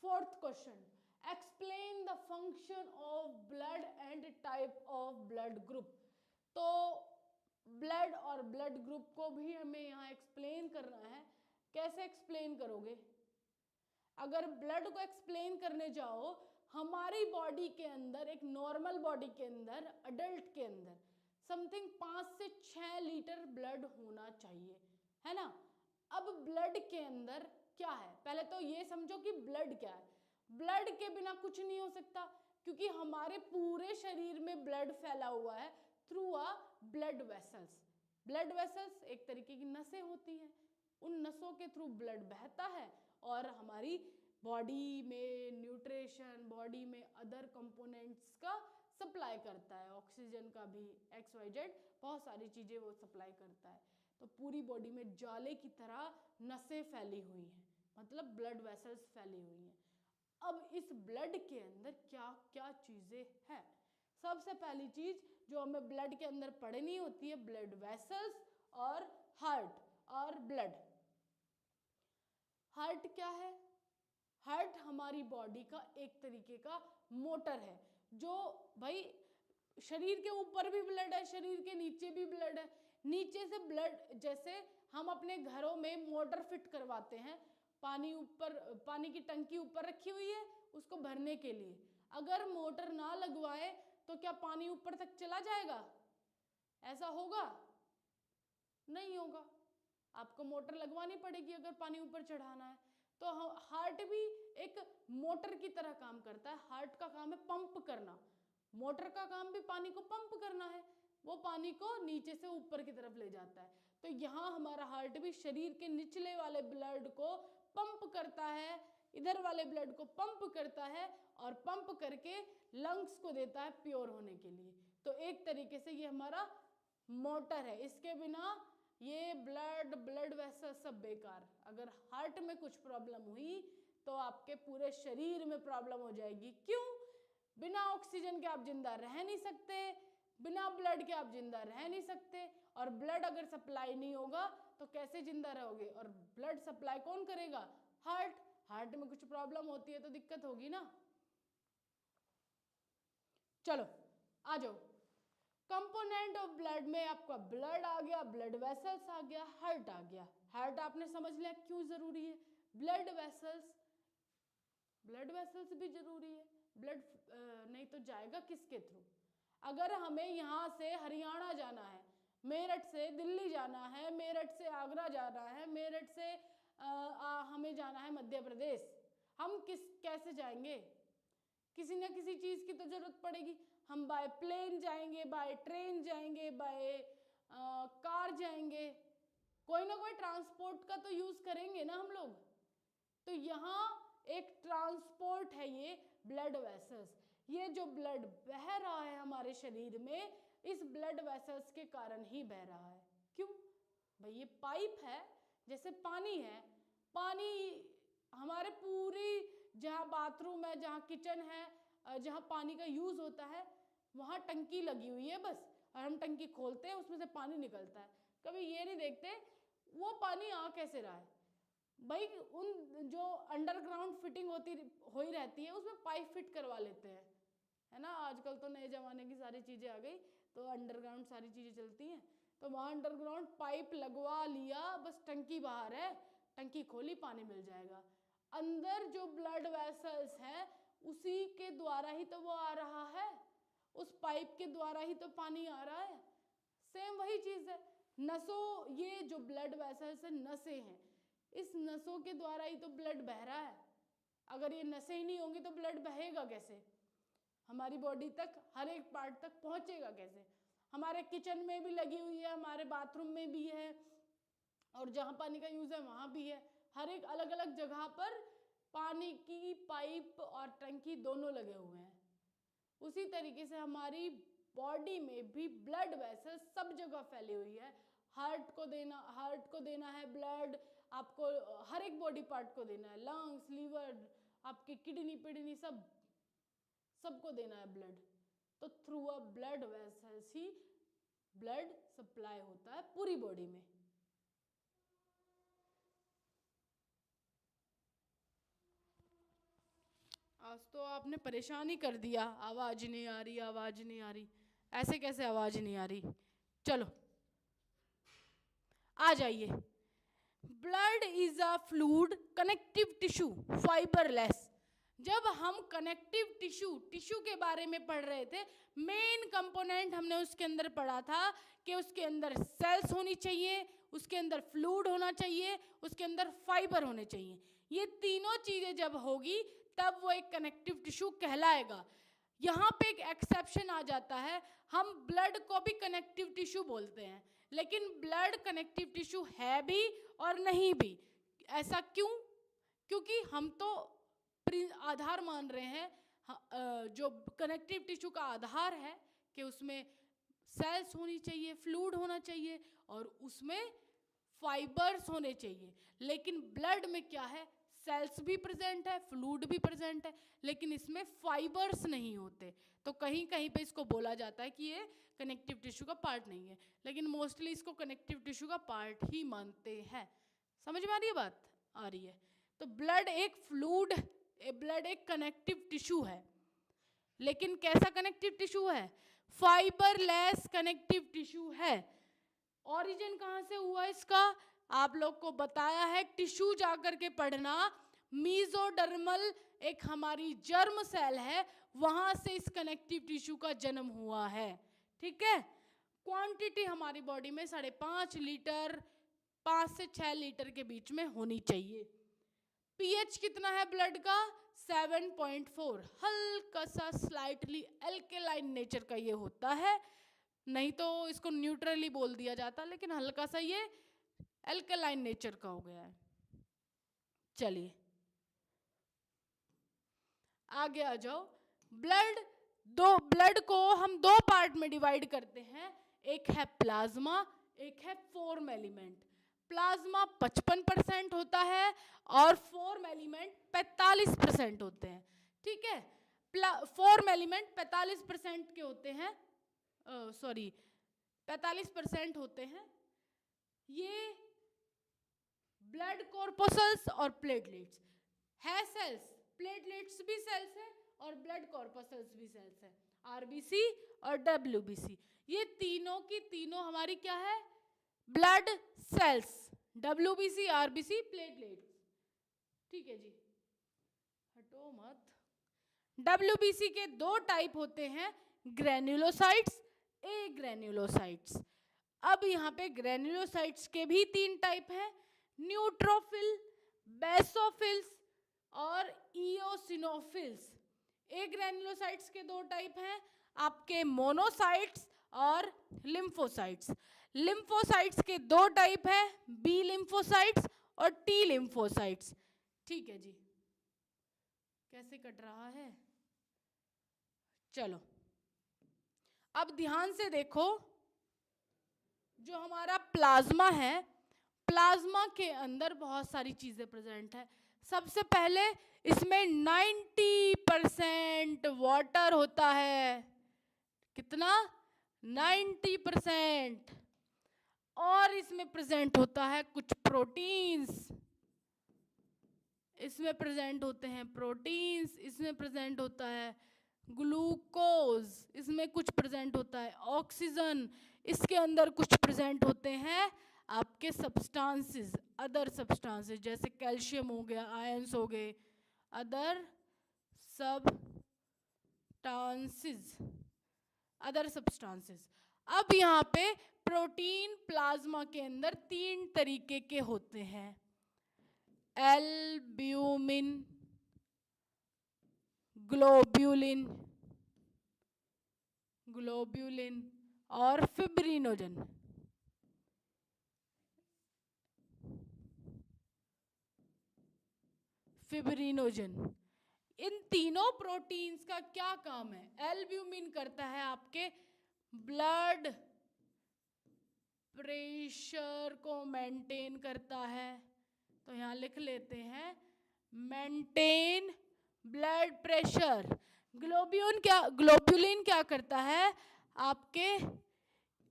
Fourth question, explain the function of blood and type of blood group. तो ब्लड और ब्लड ग्रुप को भी हमें यहाँ एक्सप्लेन करना है। कैसे एक्सप्लेन करोगे? अगर ब्लड को एक्सप्लेन करने जाओ, हमारी बॉडी के अंदर, एक नॉर्मल बॉडी के अंदर, अडल्ट के अंदर समथिंग 5 से 6 लीटर ब्लड होना चाहिए, है ना। अब ब्लड के अंदर क्या है, पहले तो ये समझो कि ब्लड क्या है। ब्लड के बिना कुछ नहीं हो सकता, क्योंकि हमारे पूरे शरीर में ब्लड फैला हुआ है through a blood vessels. Blood vessels एक तरीके की नसें होती हैं, उन नसों के थ्रू ब्लड बहता है और हमारी बॉडी में न्यूट्रिशन, बॉडी में अदर कंपोनेंट्स का सप्लाई करता है, ऑक्सीजन का भी, XYZ बहुत सारी चीज़ें वो सप्लाई करता है। तो पूरी बॉडी में जाले की तरह नसें फैली हुई हैं, मतलब ब्लड वेसल्स फैली हुई हैं। अब इस ब्लड के अंदर क्या क्या चीजें हैं? सबसे पहली चीज जो हमें ब्लड के अंदर पढ़नी होती है, ब्लड वेसल्स और हार्ट और ब्लड। हार्ट क्या है? हार्ट हमारी बॉडी का एक तरीके का मोटर है, जो भाई शरीर के ऊपर भी ब्लड है, शरीर के नीचे भी ब्लड है। नीचे से ब्लड, जैसे हम अपने घरों में मोटर फिट करवाते हैं, पानी की टंकी ऊपर रखी हुई है उसको भरने के लिए, अगर मोटर ना लगवाए तो क्या पानी ऊपर तक चला जाएगा? ऐसा होगा? नहीं होगा। आपको मोटर लगवानी पड़ेगी अगर पानी ऊपर चढ़ाना है। तो हार्ट भी एक मोटर की तरह काम करता है। हार्ट का काम है पंप करना, मोटर का काम भी पानी को पंप करना है, वो पानी को नीचे से ऊपर की तरफ ले जाता है। तो यहाँ हमारा हार्ट भी शरीर के निचले वाले ब्लड को पंप करता है, इधर वाले ब्लड को पंप करता है और पंप करके लंग्स को देता है प्योर होने के लिए। तो एक तरीके से ये हमारा मोटर है, इसके बिना ये ब्लड वेसल सब बेकार। अगर हार्ट में कुछ प्रॉब्लम हुई तो आपके पूरे शरीर में प्रॉब्लम हो जाएगी। क्यों? बिना ऑक्सीजन के आप जिंदा रह नहीं सकते, बिना ब्लड के आप जिंदा रह नहीं सकते, और ब्लड अगर सप्लाई नहीं होगा तो कैसे जिंदा रहोगे? और ब्लड सप्लाई कौन करेगा? हार्ट। हार्ट में कुछ प्रॉब्लम होती है तो दिक्कत होगी ना। चलो आ जाओ, कंपोनेंट ऑफ ब्लड में आपका ब्लड आ गया, ब्लड वेसल्स आ गया, हार्ट आ गया। हार्ट आपने समझ लिया क्यों जरूरी है। ब्लड वेसल्स भी जरूरी है। ब्लड नहीं तो जाएगा किसके थ्रू? अगर हमें यहाँ से हरियाणा जाना है, मेरठ से दिल्ली जाना है, मेरठ से आगरा जाना है, मेरठ से हमें जाना है मध्य प्रदेश, हम कैसे जाएंगे? किसी न किसी चीज की तो जरूरत पड़ेगी। हम बाय प्लेन जाएंगे, बाय ट्रेन जाएंगे, बाय कार जाएंगे, कोई ना कोई ट्रांसपोर्ट का तो यूज करेंगे ना हम लोग। तो यहाँ एक ट्रांसपोर्ट है ये ब्लड वेसल्स। ये जो ब्लड बह रहा है हमारे शरीर में, इस ब्लड वेसल्स के कारण ही बह रहा है। क्यों भाई? ये पाइप है, जैसे पानी है, पानी हमारे पूरी जहाँ बाथरूम है, जहाँ किचन है, जहाँ पानी का यूज होता है, वहाँ टंकी लगी हुई है बस, और हम टंकी खोलते हैं उसमें से पानी निकलता है। कभी ये नहीं देखते वो पानी आ कैसे रहा है। भाई उन जो अंडरग्राउंड फिटिंग हो ही रहती है उसमें पाइप फिट करवा लेते हैं, है ना। आजकल तो नए जमाने की सारी चीजें आ गई, तो अंडरग्राउंड सारी चीजें चलती हैं। तो वहाँ अंडरग्राउंड पाइप लगवा लिया, बस टंकी बाहर है, टंकी खोली पानी मिल जाएगा। अंदर जो ब्लड वेसल्स है उसी के द्वारा ही तो वो आ रहा है, उस पाइप के द्वारा ही तो पानी आ रहा है। सेम वही चीज है। नसों, ये जो ब्लड वेसल्स है नसें हैं, इस नसों के द्वारा ही तो ब्लड बह रहा है। अगर ये नसें ही नहीं होंगी तो ब्लड बहेगा कैसे? हमारी बॉडी तक, हर एक पार्ट तक पहुंचेगा कैसे? हमारे किचन में भी लगी हुई है, हमारे बाथरूम में भी है, और जहां पानी का यूज है वहां भी है। हर एक अलग अलग जगह पर पानी की पाइप और टंकी दोनों लगे हुए हैं। उसी तरीके से हमारी बॉडी में भी ब्लड वेसल सब जगह फैली हुई है। हार्ट को देना है ब्लड, आपको हर एक बॉडी पार्ट को देना है, लंग्स, लीवर, आपकी किडनी सबको देना है ब्लड। तो through a blood vessels he blood supply होता है पूरी बॉडी में। आज तो आपने परेशान ही कर दिया, आवाज नहीं आ रही, आवाज नहीं आ रही। ऐसे कैसे आवाज नहीं आ रही? चलो आ जाइए। Blood is a fluid connective tissue fibreless. जब हम कनेक्टिव टिश्यू के बारे में पढ़ रहे थे, मेन कंपोनेंट हमने उसके अंदर पढ़ा था कि उसके अंदर सेल्स होनी चाहिए, उसके अंदर फ्लूइड होना चाहिए, उसके अंदर फाइबर होने चाहिए। ये तीनों चीजें जब होगी तब वो एक कनेक्टिव टिश्यू कहलाएगा। यहाँ पे एक एक्सेप्शन आ जाता है, हम ब्लड को भी कनेक्टिव टिश्यू बोलते हैं, लेकिन ब्लड कनेक्टिव टिश्यू है भी और नहीं भी। ऐसा क्यों? क्योंकि हम तो आधार मान रहे हैं, जो कनेक्टिव टिश्यू का आधार है कि उसमें सेल्स होनी चाहिए, फ्लूइड होना चाहिए, और उसमें फाइबर्स होने चाहिए, लेकिन ब्लड में क्या है, सेल्स भी प्रेजेंट है, फ्लूइड भी प्रेजेंट है, लेकिन इसमें फाइबर्स नहीं होते। तो कहीं कहीं पे इसको बोला जाता है कि ये कनेक्टिव टिश्यू का पार्ट नहीं है, लेकिन मोस्टली इसको कनेक्टिव टिश्यू का पार्ट ही मानते हैं। समझ में आ रही है बात? आ रही है। तो ब्लड एक फ्लूइड, ब्लड एक कनेक्टिव टिश्यू है, लेकिन कैसा कनेक्टिव टिश्यू है? फाइबरलेस कनेक्टिव टिश्यू है। ओरिजिन कहाँ से हुआ इसका? आप लोग को बताया है, टिश्यू जाकर के पढ़ना। मीजोडर्मल एक हमारी जर्म सेल है, वहां से इस कनेक्टिव टिश्यू का जन्म हुआ है। ठीक है। क्वांटिटी हमारी बॉडी में 5.5 लीटर 5 से 6 लीटर के बीच में होनी चाहिए। पीएच कितना है ब्लड का? 7.4। हल्का सा स्लाइटली एल्केलाइन नेचर का ये होता है, नहीं तो इसको न्यूट्रली बोल दिया जाता, लेकिन हल्का सा ये एल्केलाइन नेचर का हो गया है। चलिए आगे आ जाओ। ब्लड को हम दो पार्ट में डिवाइड करते हैं, एक है प्लाज्मा, एक है फॉर्म एलिमेंट। प्लाज्मा 55% होता है और फॉर्म एलिमेंट 45% होते हैं। ठीक है। फॉर्म एलिमेंट 45% के होते हैं, 45% होते हैं। ये ब्लड कॉर्पसल्स और प्लेटलेट्स है सेल्स, प्लेटलेट्स भी सेल्स है और ब्लड कॉर्पसल्स भी सेल्स है, आरबीसी और डब्ल्यूबीसी। ये तीनों की तीनों हमारी क्या है? Blood cells, WBC, RBC, platelets. ठीक है जी, हटो मत। डब्ल्यूबीसी के दो टाइप होते हैं, ग्रेन्युलोसाइट्स, ए ग्रेन्युलोसाइट्स। अब यहाँ पे ग्रेन्युलोसाइट्स के भी 3 टाइप हैं, न्यूट्रोफिल, बेसोफिल्स और इओसिनोफिल्स। ए ग्रेन्युलोसाइट्स के 2 टाइप हैं, आपके मोनोसाइट्स और लिम्फोसाइट्स। लिम्फोसाइट्स के 2 टाइप हैं, बी लिम्फोसाइट्स और टी लिम्फोसाइट्स। ठीक है जी, कैसे कट रहा है? चलो अब ध्यान से देखो, जो हमारा प्लाज्मा है, प्लाज्मा के अंदर बहुत सारी चीजें प्रेजेंट है। सबसे पहले इसमें 90% वाटर होता है। कितना? 90%। और इसमें प्रेजेंट होता है कुछ प्रोटीन्स, इसमें प्रेजेंट होते हैं प्रोटीन्स, इसमें प्रेजेंट होता है ग्लूकोज, इसमें कुछ प्रेजेंट होता है ऑक्सीजन, इसके अंदर कुछ प्रेजेंट होते हैं आपके सब्सटेंसेस, अदर सब्सटेंसेस, जैसे कैल्शियम हो गया, आयंस हो गए, अदर सब्सटेंसेस। अब यहाँ पे प्रोटीन प्लाज्मा के अंदर 3 तरीके के होते हैं, एल्ब्यूमिन, ग्लोब्यूलिन और फिब्रिनोजन। इन तीनों प्रोटीन्स का क्या काम है? एल्ब्यूमिन करता है आपके ब्लड प्रेशर को मेंटेन करता है, तो यहां लिख लेते हैं मेंटेन ब्लड प्रेशर। ग्लोब्यूलिन क्या करता है? आपके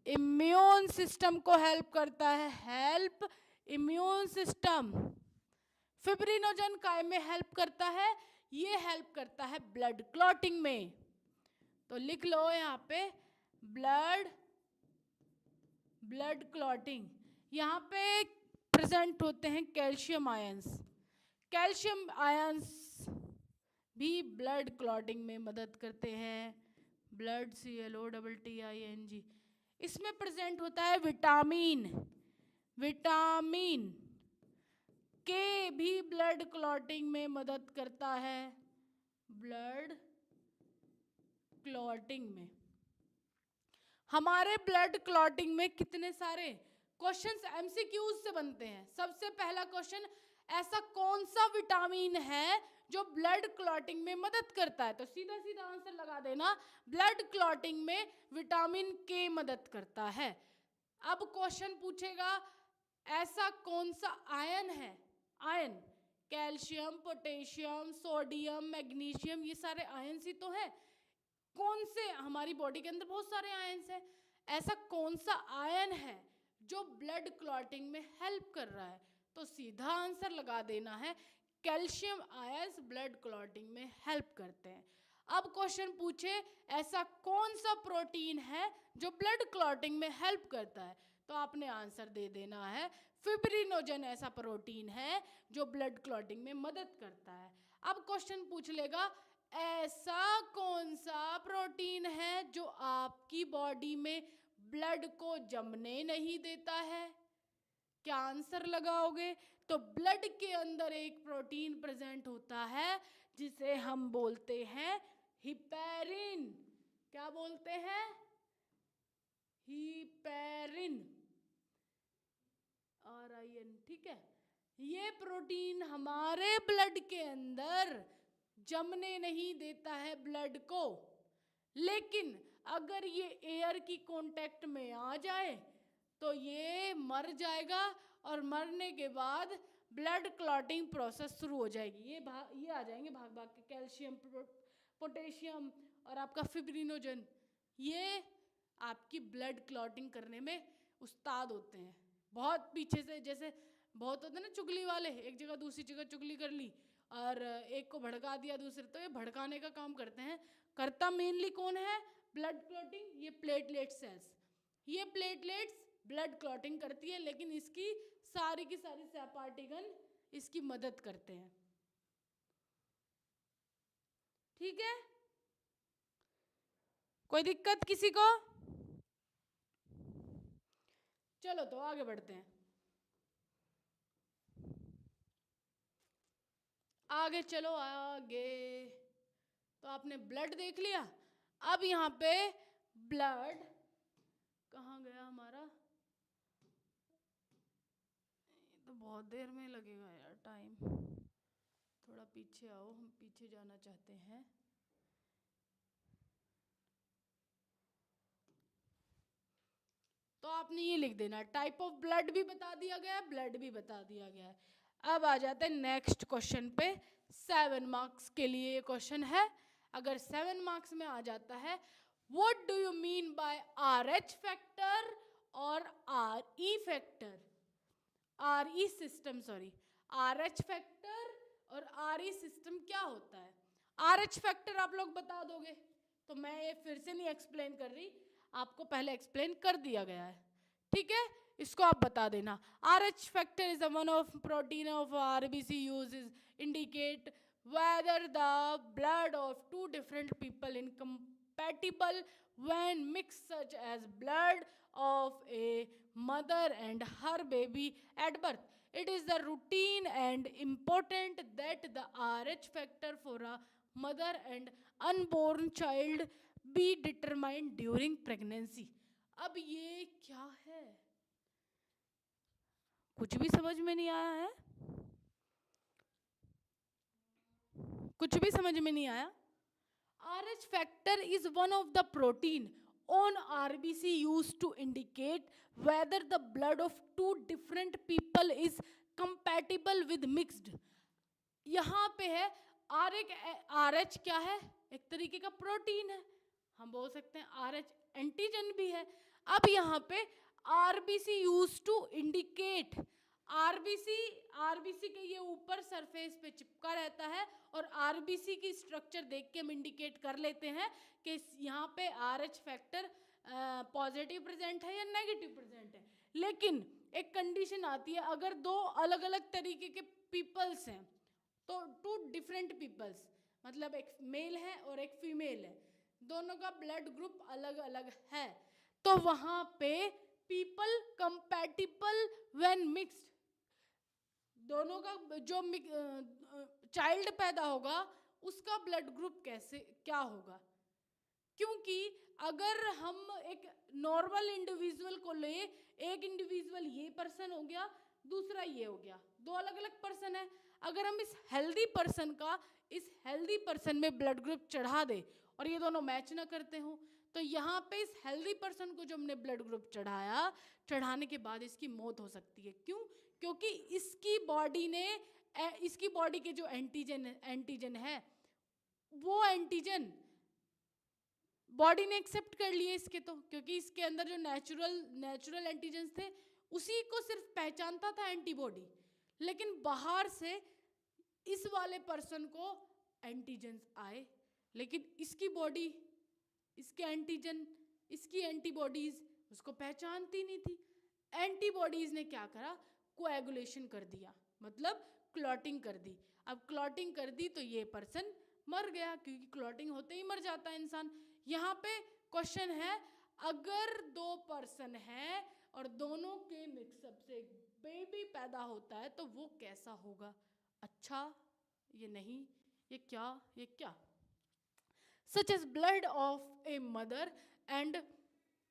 इम्यून सिस्टम को हेल्प करता है, हेल्प इम्यून सिस्टम। फिब्रिनोजन काय में हेल्प करता है? ये हेल्प करता है ब्लड क्लॉटिंग में। तो लिख लो यहाँ पे ब्लड क्लॉटिंग। यहाँ पे प्रेजेंट होते हैं कैल्शियम आयंस। कैल्शियम आयंस भी ब्लड क्लॉटिंग में मदद करते हैं, ब्लड CLOTTING। इसमें प्रेजेंट होता है विटामिन के भी ब्लड क्लॉटिंग में मदद करता है, ब्लड क्लॉटिंग में। हमारे ब्लड क्लॉटिंग में कितने सारे क्वेश्चंस MCQs से बनते हैं। सबसे पहला क्वेश्चन, ऐसा कौन सा विटामिन है जो ब्लड क्लॉटिंग में मदद करता है? तो सीधा सीधा आंसर लगा देना, ब्लड क्लॉटिंग में विटामिन के मदद करता है। अब क्वेश्चन पूछेगा ऐसा कौन सा आयन है, ion, calcium, potassium, sodium, magnesium, ये सारे आयन्स ही तो है। कौन से, हमारी बॉडी के अंदर बहुत सारे आयन्स हैं, ऐसा कौन सा आयन है जो ब्लड क्लॉटिंग में हेल्प कर रहा है? तो सीधा आंसर लगा देना है, कैल्शियम आयन्स ब्लड क्लॉटिंग में हेल्प करते हैं। अब क्वेश्चन पूछे ऐसा कौन सा प्रोटीन है जो ब्लड क्लॉटिंग में हेल्प करता है, तो आपने आंसर दे देना है फिब्रिनोजन ऐसा प्रोटीन है जो ब्लड क्लॉटिंग में मदद करता है। अब क्वेश्चन पूछ लेगा ऐसा कौन सा प्रोटीन है जो आपकी बॉडी में ब्लड को जमने नहीं देता है? क्या आंसर लगाओगे? तो ब्लड के अंदर एक प्रोटीन प्रेजेंट होता है जिसे हम बोलते हैं हिपैरिन। क्या बोलते हैं? हिपैरिन, RIN, ठीक है। ये प्रोटीन हमारे ब्लड के अंदर जमने नहीं देता है ब्लड को, लेकिन अगर ये एयर की कांटेक्ट में आ जाए तो ये मर जाएगा और मरने के बाद ब्लड क्लॉटिंग प्रोसेस शुरू हो जाएगी। ये आ जाएंगे भाग भाग के कैल्शियम, पोटेशियम और आपका फिब्रिनोजन, ये आपकी ब्लड क्लॉटिंग करने में उस्ताद होते हैं। बहुत पीछे से, जैसे बहुत होते हैं ना चुगली वाले, एक जगह दूसरी जगह चुगली कर ली और एक को भड़का दिया दूसरे, तो ये भड़काने का काम करते हैं। करता मेनली कौन है ब्लड क्लॉटिंग? ये प्लेटलेट सेल्स। ये प्लेटलेट्स ब्लड क्लॉटिंग करती है, लेकिन इसकी सारी की सारी सहपाठीगण इसकी मदद करते हैं। ठीक है, कोई दिक्कत किसी को? चलो तो आगे बढ़ते हैं। आगे चलो आगे। तो आपने ब्लड देख लिया। अब यहाँ पे ब्लड कहाँ गया हमारा? तो बहुत देर में लगेगा यार टाइम, थोड़ा पीछे आओ, हम पीछे जाना चाहते हैं। तो आपने ये लिख देना, टाइप ऑफ ब्लड भी बता दिया गया है, ब्लड भी बता दिया गया है। अब आ जाते हैं नेक्स्ट क्वेश्चन पे। 7 मार्क्स के लिए ये क्वेश्चन है। अगर 7 मार्क्स में आ जाता है, what do you mean by RH factor और RE factor? RE system, sorry, RH factor और RE सिस्टम क्या होता है? RH फैक्टर आप लोग बता दोगे, तो मैं ये फिर से नहीं एक्सप्लेन कर रही, आपको पहले एक्सप्लेन कर दिया गया है। ठीक है, इसको आप बता देना। RH factor is one of protein of RBC uses indicate whether the blood of two different people in compatible when mixed, such as blood of a mother and her baby at birth. It is the routine and important that the RH factor for a mother and unborn child be determined during pregnancy. अब ये क्या है? कुछ भी समझ में नहीं आया है? कुछ भी समझ में नहीं आया? RH factor is one of the protein on RBC used to indicate whether the blood of two different people is compatible with mixed. यहाँ पे है RH क्या है? एक तरीके का प्रोटीन है, हम बोल सकते हैं RH एंटीजन भी है। अब यहाँ पे RBC use to indicate, RBC के ये ऊपर सरफेस पे चिपका रहता है और आरबीसी की स्ट्रक्चर देख के हम इंडिकेट कर लेते हैं कि यहाँ पे RH फैक्टर पॉजिटिव प्रेजेंट है या नेगेटिव प्रेजेंट है। लेकिन एक कंडीशन आती है, अगर दो अलग अलग तरीके के पीपल्स हैं, तो टू डिफरेंट पीपल्स, मतलब एक मेल है और एक फीमेल है, दोनों का ब्लड ग्रुप अलग अलग है, तो वहां पे पीपल कंपैटिबल व्हेन मिक्स्ड, दोनों का जो चाइल्ड पैदा होगा उसका ब्लड ग्रुप कैसे क्या होगा? क्योंकि अगर हम एक नॉर्मल इंडिविजुअल को ले, एक इंडिविजुअल ये पर्सन हो गया, दूसरा ये हो गया, दो अलग अलग पर्सन है। अगर हम इस हेल्दी पर्सन का इस हेल्दी पर्सन में ब्लड ग्रुप चढ़ा दे और ये दोनों मैच ना करते हो, तो यहाँ पे इस हेल्दी पर्सन को जो हमने ब्लड ग्रुप चढ़ाया, चढ़ाने के बाद इसकी मौत हो सकती है। क्यों? क्योंकि इसकी बॉडी के जो एंटीजन है वो एंटीजन बॉडी ने एक्सेप्ट कर लिए इसके, तो क्योंकि इसके अंदर जो नेचुरल एंटीजेंस थे उसी को सिर्फ पहचानता था एंटीबॉडी, लेकिन बाहर से इस वाले पर्सन को एंटीजेंस आए, लेकिन इसकी बॉडी, इसके एंटीजन, इसकी एंटीबॉडीज उसको पहचानती नहीं थी। एंटीबॉडीज ने क्या करा? कोएगुलेशन कर दिया, मतलब क्लॉटिंग कर दी। अब क्लॉटिंग कर दी तो ये पर्सन मर गया, क्योंकि क्लॉटिंग होते ही मर जाता है इंसान। यहाँ पे क्वेश्चन है, अगर दो पर्सन है और दोनों के मिक्सअप से एक बेबी पैदा होता है तो वो कैसा होगा? अच्छा, ये नहीं, ये क्या? Such as blood of a mother and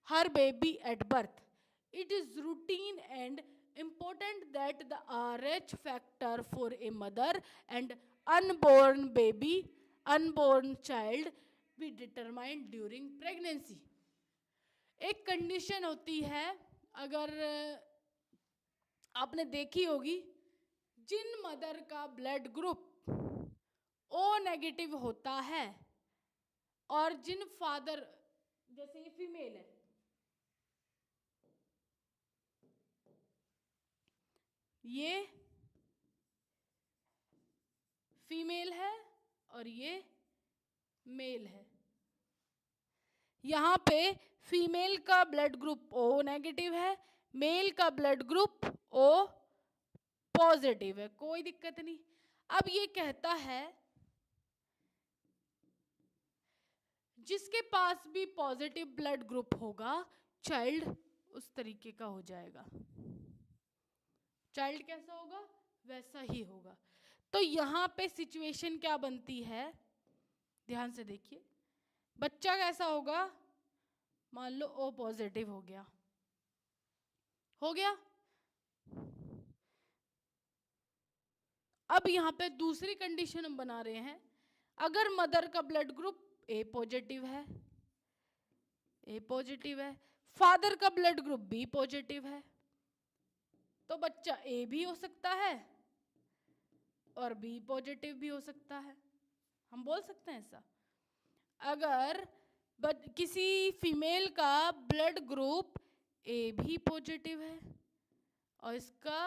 her baby at birth. It is routine and important that the RH factor for a mother and unborn child be determined during pregnancy. एक कंडीशन होती है, अगर आपने देखी होगी, जिन मदर का ब्लड ग्रुप ओ नेगेटिव होता है और जिन फादर, जैसे ये फीमेल है, ये फीमेल है और ये मेल है। यहाँ पे फीमेल का ब्लड ग्रुप ओ नेगेटिव है, मेल का ब्लड ग्रुप ओ पॉजिटिव है, कोई दिक्कत नहीं। अब ये कहता है जिसके पास भी पॉजिटिव ब्लड ग्रुप होगा चाइल्ड उस तरीके का हो जाएगा। चाइल्ड कैसा होगा? वैसा ही होगा। तो यहाँ पे सिचुएशन क्या बनती है, ध्यान से देखिए। बच्चा कैसा होगा? मान लो ओ पॉजिटिव हो गया। अब यहाँ पे दूसरी कंडीशन हम बना रहे हैं, अगर मदर का ब्लड ग्रुप ए पॉजिटिव है, फादर का ब्लड ग्रुप बी पॉजिटिव है, तो बच्चा ए भी हो सकता है और बी पॉजिटिव भी हो सकता है। हम बोल सकते हैं ऐसा। अगर किसी फीमेल का ब्लड ग्रुप ए भी पॉजिटिव है और इसका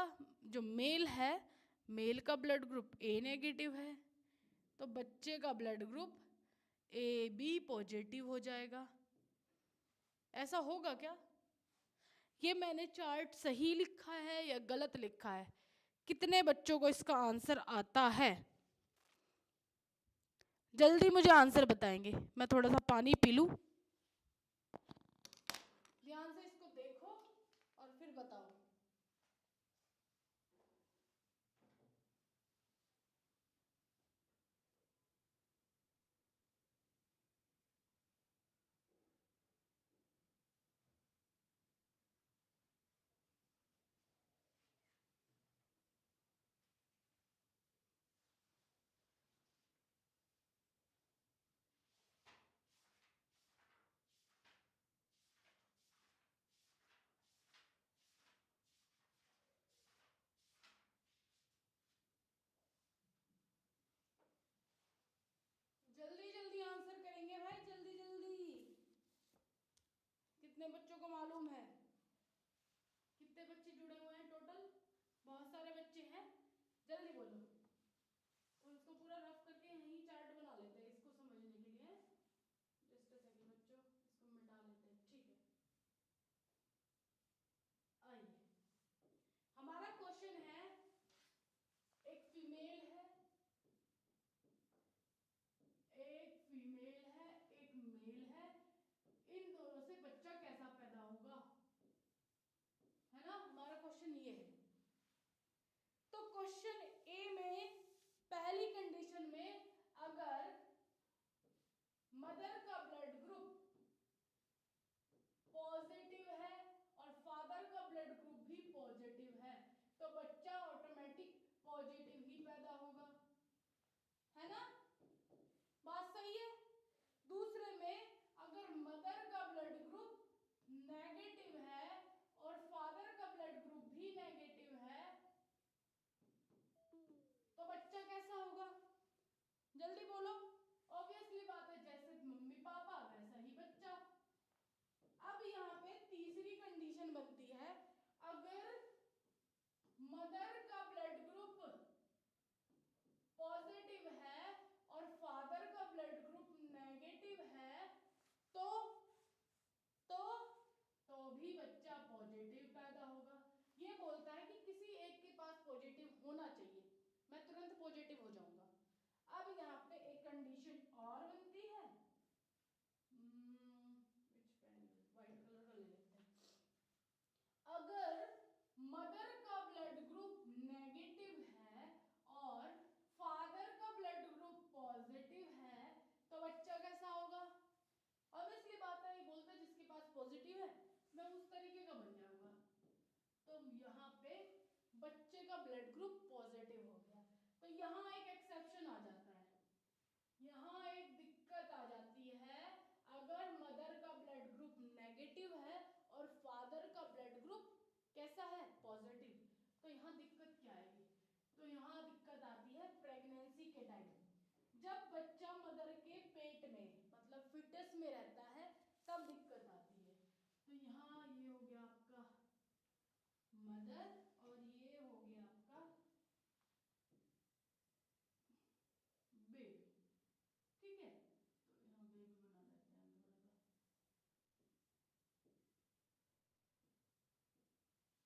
जो मेल है, मेल का ब्लड ग्रुप ए नेगेटिव है, तो बच्चे का blood group A B positive हो जाएगा। ऐसा होगा क्या? ये मैंने चार्ट सही लिखा है या गलत लिखा है? कितने बच्चों को इसका आंसर आता है? जल्दी मुझे आंसर बताएंगे। मैं थोड़ा सा पानी पी लूं। ध्यान से इसको देखो और फिर बताओ। जल्दी जल्दी आंसर करेंगे भाई, जल्दी जल्दी। कितने बच्चों को मालूम है? कितने बच्चे जुड़े हुए हैं टोटल? बहुत सारे बच्चे हैं, जल्दी बोलो। तो इसको पूरा रफ करके यहीं चार्ट बना लेते हैं इसको समझने के लिए। जस्ट अ सेकंड बच्चों, इसको मिटा लेते हैं, ठीक है। आइए, हमारा क्वेश्चन है, एक फीमेल है, एक मेल है, इन दोनों से बच्चा कैसा पैदा होगा, है ना? हमारा क्वेश्चन ये है। तो क्वेश्चन ए में फीटस में रहता है तब दिक्कत आती है। तो यहाँ ये हो गया आपका मदर और ये हो गया आपका बेबी, ठीक है। तो यहाँ बेबी बना लेते हैं थोड़ा सा,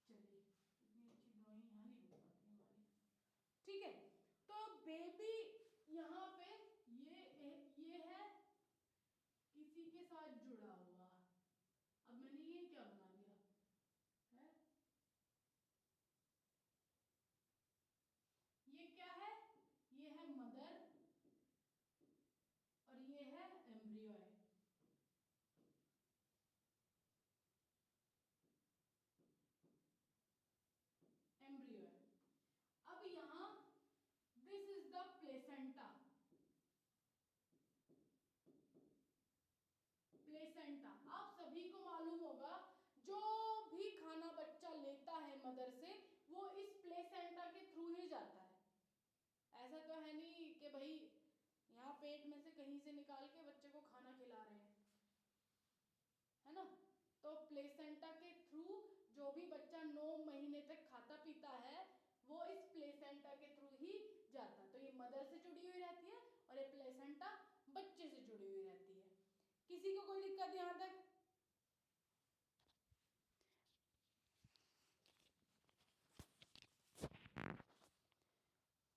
चलिए इतनी अच्छी ड्राइंग यहाँ नहीं हो पाती हमारी, ठीक है। तो बेबी यहाँ पे ये है किसी के साथ जुड़ा हुआ। अब मैंने ये क्या बना दिया है, ये क्या है, ये है मदर और ये है एम्ब्रियो है। एम्ब्रियो है। अब यहां this is the placenta. Placenta आप सभी को मालूम होगा, जो भी खाना बच्चा लेता है मदर से वो इस प्लेसेंटा के थ्रू ही जाता है। ऐसा तो है नहीं कि भाई यहाँ पेट में से कहीं से निकाल के बच्चे को खाना खिला रहे हैं, है ना। तो प्लेसेंटा के थ्रू जो भी बच्चा 9 महीने तक खाता पीता है वो इस प्लेसेंटा के थ्रू ही जाता है। तो ये मदर से जुड़ी हुई रहती है और ये प्लेसेंटा बच्चे से जुड़ी हुई रहती है। किसी को कोई दिक्कत यहां तक?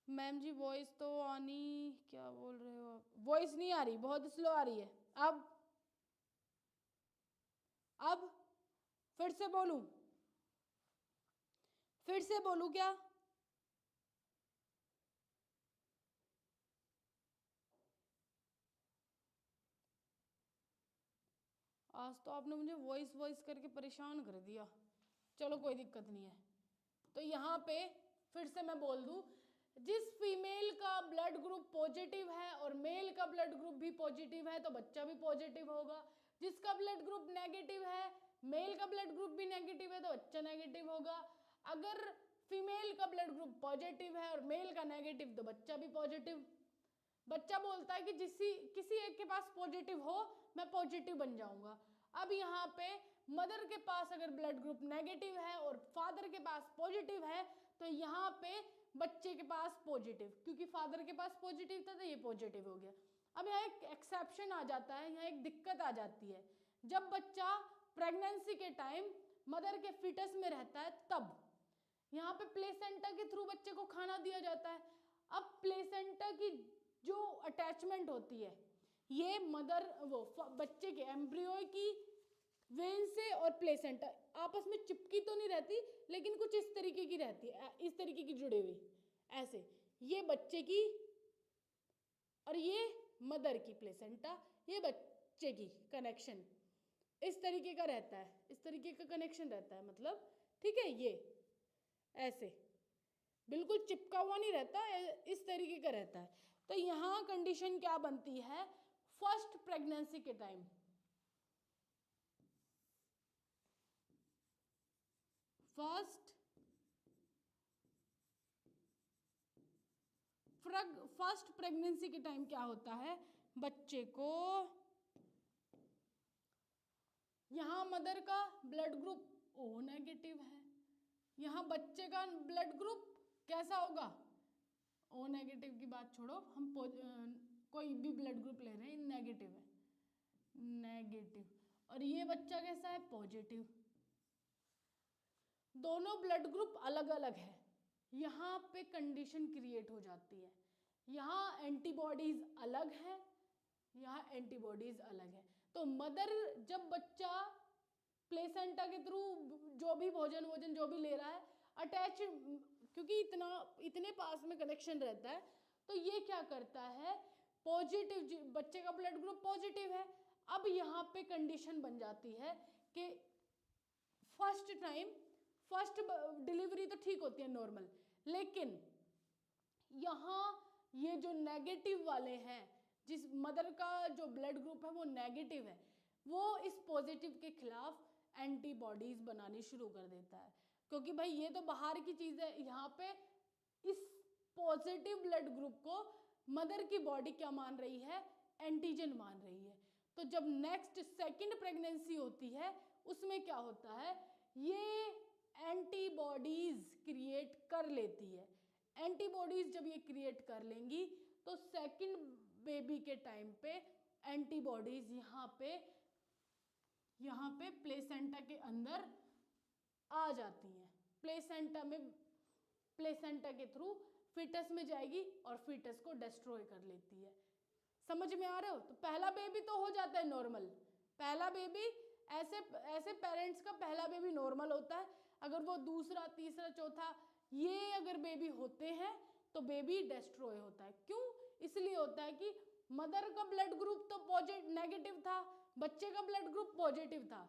मैम जी वॉइस तो आनी, क्या बोल रहे हो आप? वॉइस नहीं आ रही, बहुत स्लो आ रही है। अब फिर से बोलूं? फिर से बोलूं क्या? आज तो आपने मुझे वॉइस वॉइस करके परेशान कर दिया। चलो कोई दिक्कत नहीं है। तो यहाँ पे फिर से मैं बोल दूं, जिस फीमेल का ब्लड ग्रुप पॉजिटिव है और मेल का ब्लड ग्रुप भी पॉजिटिव है तो बच्चा भी पॉजिटिव होगा। जिसका ब्लड ग्रुप नेगेटिव है, मेल का ब्लड ग्रुप भी नेगेटिव है तो बच्चा नेगेटिव होगा। अगर फीमेल का ब्लड ग्रुप पॉजिटिव है और मेल का नेगेटिव तो बच्चा भी पॉजिटिव। बच्चा बोलता है कि किसी एक के पास पॉजिटिव हो मैं पॉजिटिव बन जाऊंगा। अब यहाँ पे मदर के पास अगर ब्लड ग्रुप नेगेटिव है और फादर के पास पॉजिटिव है तो यहाँ पे बच्चे के पास पॉजिटिव, क्योंकि फादर के पास पॉजिटिव था तो ये पॉजिटिव हो गया। अब यहाँ एक एक्सेप्शन आ जाता है, यहाँ एक दिक्कत आ जाती है। जब बच्चा प्रेगनेंसी के टाइम मदर के फीटस में रहता है तब यहाँ पे प्लेसेंटा के थ्रू बच्चे को खाना दिया जाता है। अब प्लेसेंटा की जो अटैचमेंट होती है ये मदर बच्चे के एम्ब्रियो की वेन से और प्लेसेंटा आपस में चिपकी तो नहीं रहती लेकिन कुछ इस तरीके की रहती है, इस तरीके की जुड़ी हुई ऐसे, ये बच्चे की और ये मदर की प्लेसेंटा, ये बच्चे की कनेक्शन इस तरीके का रहता है, इस तरीके का कनेक्शन रहता है मतलब, ठीक है। ये ऐसे बिल्कुल चिपका हुआ नहीं रहता, इस तरीके का रहता है। तो यहाँ कंडीशन क्या बनती है, फर्स्ट प्रेगनेंसी के टाइम फर्स्ट प्रेगनेंसी के टाइम क्या होता है, बच्चे को यहां मदर का ब्लड ग्रुप ओ नेगेटिव है, यहां बच्चे का ब्लड ग्रुप कैसा होगा, ओ नेगेटिव की बात छोड़ो, हम कोई भी ब्लड ग्रुप ले रहे हैं, नेगेटिव है, नेगेटिव, और ये बच्चा कैसा है, पॉजिटिव। दोनों ब्लड ग्रुप अलग अलग है, यहाँ पे कंडीशन क्रिएट हो जाती है। यहाँ एंटीबॉडीज अलग है, यहाँ एंटीबॉडीज अलग है। तो मदर जब बच्चा प्लेसेंटा के थ्रू जो भी भोजन जो भी ले रहा है अटैच, क्योंकि इतने पास में कनेक्शन रहता है, तो ये क्या करता है, पॉजिटिव, बच्चे का ब्लड ग्रुप पॉजिटिव है। अब यहाँ पे कंडीशन बन जाती है कि फर्स्ट डिलीवरी तो ठीक होती है नॉर्मल, लेकिन यहाँ ये जो नेगेटिव वाले हैं, जिस मदर का जो ब्लड ग्रुप है वो नेगेटिव है, वो इस पॉजिटिव के खिलाफ एंटीबॉडीज बनानी शुरू कर देता है। क्योंकि भाई ये तो बाहर की चीज है, यहाँ पे इस पॉजिटिव ब्लड ग्रुप को मदर की बॉडी क्या मान रही है, एंटीजन मान रही है। तो जब नेक्स्ट सेकंड प्रेगनेंसी होती है उसमें क्या होता है, ये एंटीबॉडीज क्रिएट कर लेती है। एंटीबॉडीज जब ये क्रिएट कर लेंगी तो सेकंड बेबी के टाइम पे एंटीबॉडीज यहाँ पे प्लेसेंटा के अंदर आ जाती हैं। प्लेसेंटा के थ्रू फीटस में जाएगी और फीटस को डिस्ट्रॉय कर लेती है। समझ में आ रहे हो? तो पहला बेबी तो हो जाता है नॉर्मल, पहला बेबी ऐसे पेरेंट्स का पहला बेबी नॉर्मल होता है। अगर वो दूसरा, तीसरा, चौथा ये अगर बेबी होते हैं तो बेबी डिस्ट्रॉय होता है। क्यों? इसलिए होता है कि मदर का ब्लड ग्रुप तो पॉजिटिव नेगेटिव था, बच्चे का ब्लड ग्रुप पॉजिटिव था,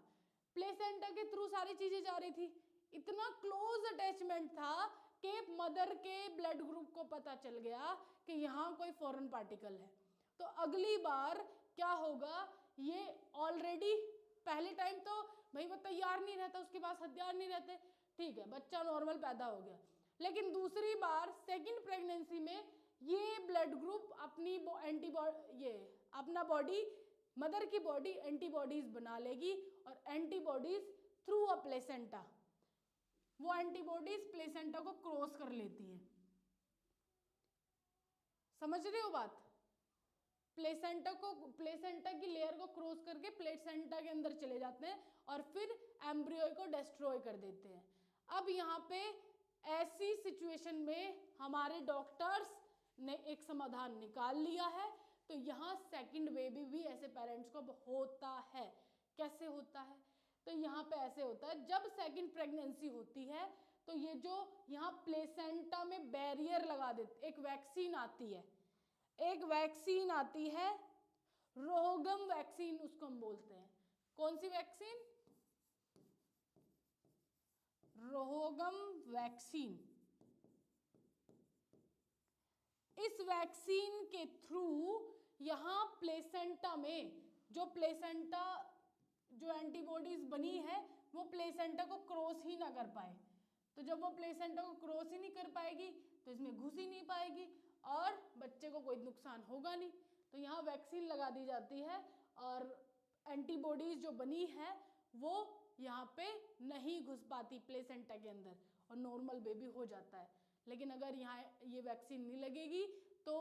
प्लेसेंटा के थ्रू सारी चीजें जा रही थी, इतना क्लोज अटैचमेंट था कि मदर के ब्लड ग्रुप को पता चल गया कि यहाँ कोई फॉरेन पार्टिकल है। तो अगली बार क्या होगा, ये ऑलरेडी पहले टाइम तो भाई वो तैयार नहीं रहता, उसके पास हथियार नहीं रहते, ठीक है, बच्चा नॉर्मल पैदा हो गया। लेकिन दूसरी बार सेकंड प्रेगनेंसी में ये ब्लड ग्रुप अपना बॉडी, मदर की बॉडी एंटीबॉडीज बना लेगी और एंटीबॉडीज थ्रू अ प्लेसेंटा, वो एंटीबॉडीज प्लेसेंटा को क्रॉस कर लेती हैं। समझ रहे हो बात? प्लेसेंटा की लेयर को क्रॉस करके प्लेसेंटा के अंदर चले जाते हैं और फिर एम्ब्रियो को डिस्ट्रॉय कर देते हैं। अब यहाँ पे ऐसी सिचुएशन में हमारे डॉक्टर्स ने एक समाधान निकाल लिया है। तो यहाँ सेकंड बेबी भी ऐसे पेरेंट्स को होता है। कैसे होता है? तो यहाँ पे ऐसे होता है, जब सेकंड प्रेगनेंसी होती है तो ये जो यहाँ प्लेसेंटा में बैरियर लगा देते, एक वैक्सीन आती है, रोगम वैक्सीन उसको हम बोलते हैं। कौन सी वैक्सीन? रोगम वैक्सीन। इस वैक्सीन के थ्रू यहां प्लेसेंटा में जो एंटीबॉडीज बनी है वो प्लेसेंटा को क्रॉस ही ना कर पाए। तो जब वो प्लेसेंटा को क्रॉस ही नहीं कर पाएगी तो इसमें घुस ही नहीं पाएगी और बच्चे को कोई नुकसान होगा नहीं। तो यहाँ वैक्सीन लगा दी जाती है और एंटीबॉडीज जो बनी है वो यहाँ पे नहीं घुस पाती प्लेसेंटा के अंदर और नॉर्मल बेबी हो जाता है। लेकिन अगर यहाँ ये वैक्सीन नहीं लगेगी तो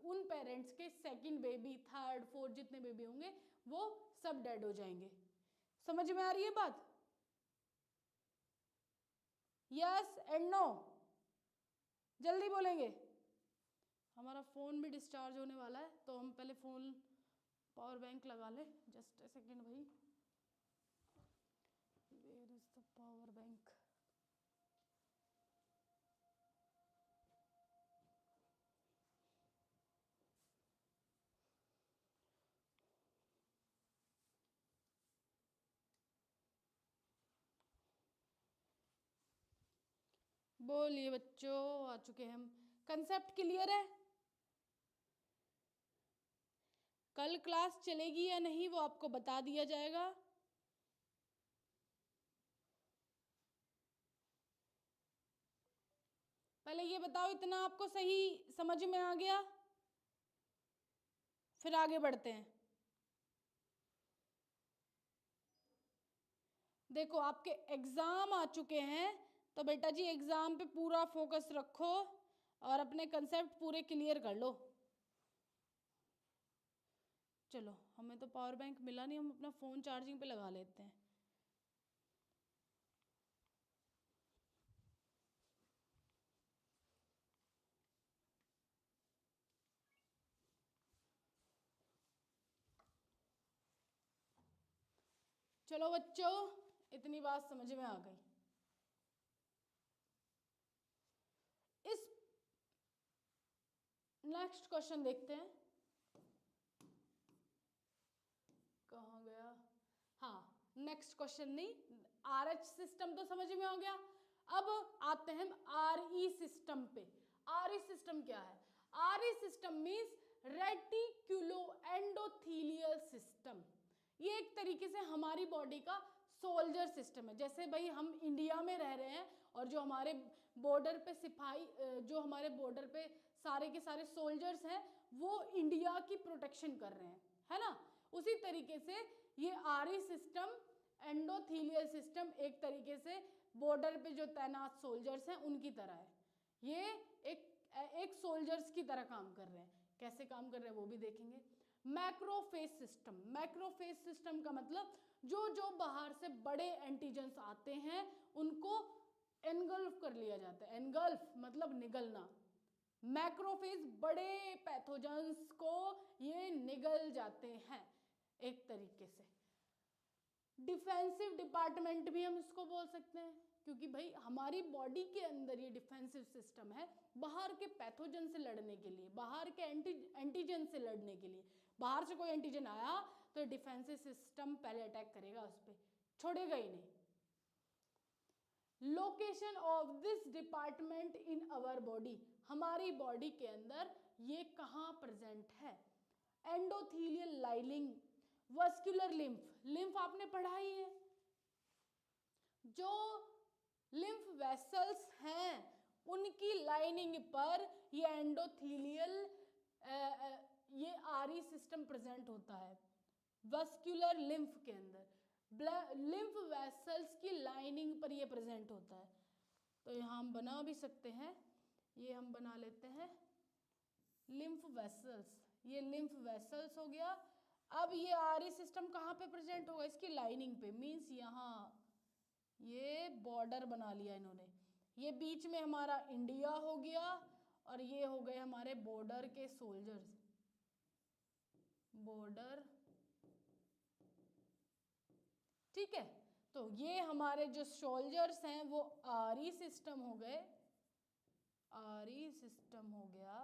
उन पेरेंट्स के सेकंड बेबी, थर्ड, फोर्थ जितने बेबी होंगे वो सब डेड हो जाएंगे। समझ में आ रही है बात? यस एंड नो, जल्दी बोलेंगे। हमारा फ़ोन भी डिस्चार्ज होने वाला है तो हम पहले फ़ोन पावर बैंक लगा ले। जस्ट ए सेकेंड भाई, where is the power bank? बोलिए बच्चों, आ चुके हैं हम। कंसेप्ट क्लियर है? कल क्लास चलेगी या नहीं वो आपको बता दिया जाएगा। पहले ये बताओ, इतना आपको सही समझ में आ गया? फिर आगे बढ़ते हैं। देखो आपके एग्जाम आ चुके हैं तो बेटा जी एग्जाम पे पूरा फोकस रखो और अपने कंसेप्ट पूरे क्लियर कर लो। चलो, हमें तो पावर बैंक मिला नहीं, हम अपना फ़ोन चार्जिंग पे लगा लेते हैं। चलो बच्चों, इतनी बात समझ में आ गई। इस नेक्स्ट क्वेश्चन देखते हैं, कहाँ गया? हाँ, नेक्स्ट क्वेश्चन नहीं, RH सिस्टम तो समझ में हो गया। अब आते हैं RE सिस्टम पे। RE सिस्टम क्या है? RE system means reticulo endothelial system. ये एक तरीके से हमारी बॉडी का सोल्जर सिस्टम है। जैसे भाई हम इंडिया में रह रहे हैं और जो हमारे बॉर्डर पे सिपाही, जो हमारे बॉर्डर पे सारे के सारे सोल्जर्स हैं वो इंडिया की प्रोटेक्शन कर रहे हैं, है ना। उसी तरीके से ये आरी सिस्टम, एंडोथीलियल सिस्टम एक तरीके से बॉर्डर पे जो तैनात सोल्जर्स हैं उनकी तरह है। ये एक सोल्जर्स की तरह काम कर रहे हैं। कैसे काम कर रहे हैं वो भी देखेंगे। मैक्रोफेज सिस्टम, मैक्रोफेज सिस्टम का मतलब जो जो बाहर से बड़े एंटीजेंस आते हैं उनको एनगल्फ कर लिया जाता है। एनगल्फ मतलब निगलना। मैक्रोफेज बड़े पैथोजेंस को ये निगल जाते हैं एक तरीके से। डिफेंसिव डिपार्टमेंट भी हम इसको बोल सकते हैं, क्योंकि भाई हमारी बॉडी के अंदर ये डिफेंसिव सिस्टम है बाहर के पैथोजन से लड़ने के लिए, बाहर के एंटीजन से लड़ने के लिए। बाहर से कोई एंटीजन आया तो डिफेंसिव सिस्टम पहले अटैक करेगा उस पर, छोड़ेगा ही नहीं। Location of this department in our body, हमारी बॉडी के अंदर ये कहाँ प्रेजेंट है? Endothelial lining, vascular lymph, lymph आपने पढ़ा ही है। जो लिम्फ वेसल्स हैं उनकी लाइनिंग पर ये एंडोथीलियल ये आरी सिस्टम प्रेजेंट होता है वस्कुलर लिम्फ के अंदर। लिम्फ वेसल्स की लाइनिंग पर ये प्रेजेंट होता है। तो यहाँ हम बना भी सकते हैं, ये हम बना लेते हैं लिम्फ वेसल्स। ये लिम्फ वेसल्स हो गया। अब ये आरी सिस्टम कहाँ पे प्रेजेंट होगा? इसकी लाइनिंग पे, मीन्स यहाँ ये बॉर्डर बना लिया इन्होंने। ये बीच में हमारा इंडिया हो गया और ये हो गए हमारे बॉर्डर के सोल्जर्स, बॉर्डर, ठीक है। तो ये हमारे जो सोल्जर्स हैं वो आरी सिस्टम हो गए, आरी सिस्टम हो गया,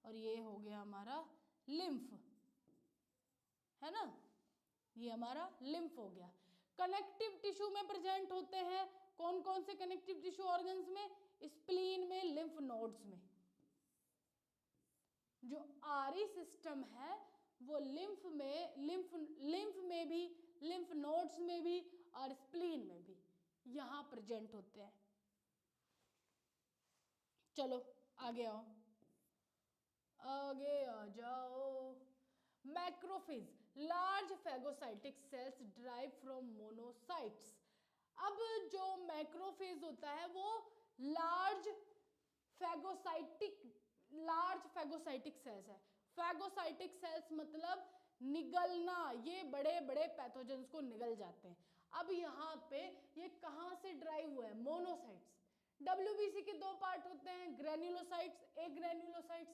और ये हो गया हमारा लिम्फ, है ना, ये हमारा लिम्फ हो गया। कनेक्टिव टिश्यू में प्रेजेंट होते हैं। कौन कौन से कनेक्टिव टिश्यू ऑर्गन्स में? स्प्लीन में, लिम्फ नोड्स में। जो आरी सिस्टम है वो लिम्फ में भी, लिम्फ नोड्स में भी और स्प्लीन में भी यहां प्रेजेंट होते हैं। चलो आगे आओ, आगे आ जाओ। Macrophage, large phagocytic cells derive from monocytes. अब जो मैक्रोफेज होता है वो लार्ज फैगोसाइटिक सेल्स है। फैगोसाइटिक सेल्स मतलब निगलना, ये बड़े बड़े पैथोजेंस को निगल जाते हैं। अब यहाँ पे ये कहाँ से ड्राइव हुआ है? मोनोसाइट्स। WBC के दो पार्ट होते हैं, ग्रेन्युलोसाइट्स, एग्रेन्युलोसाइट्स,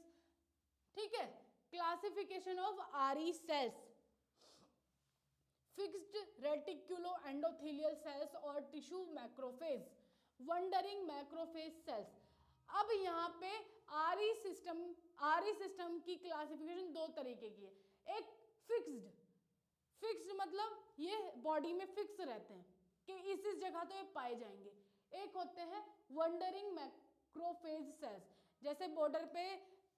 ठीक है। क्लासिफिकेशन ऑफ आरी cells, fixed reticulo endothelial cells और tissue macrophage, wandering macrophage cells. अब यहाँ पे आरी सिस्टम की क्लासिफिकेशन दो तरीके की है। एक फिक्स्ड मतलब ये बॉडी में फिक्स रहते हैं कि इस जगह तो ये पाए जाएंगे। एक होते हैं वंडरिंग मैक्रोफेज सेल्स, जैसे बॉर्डर पे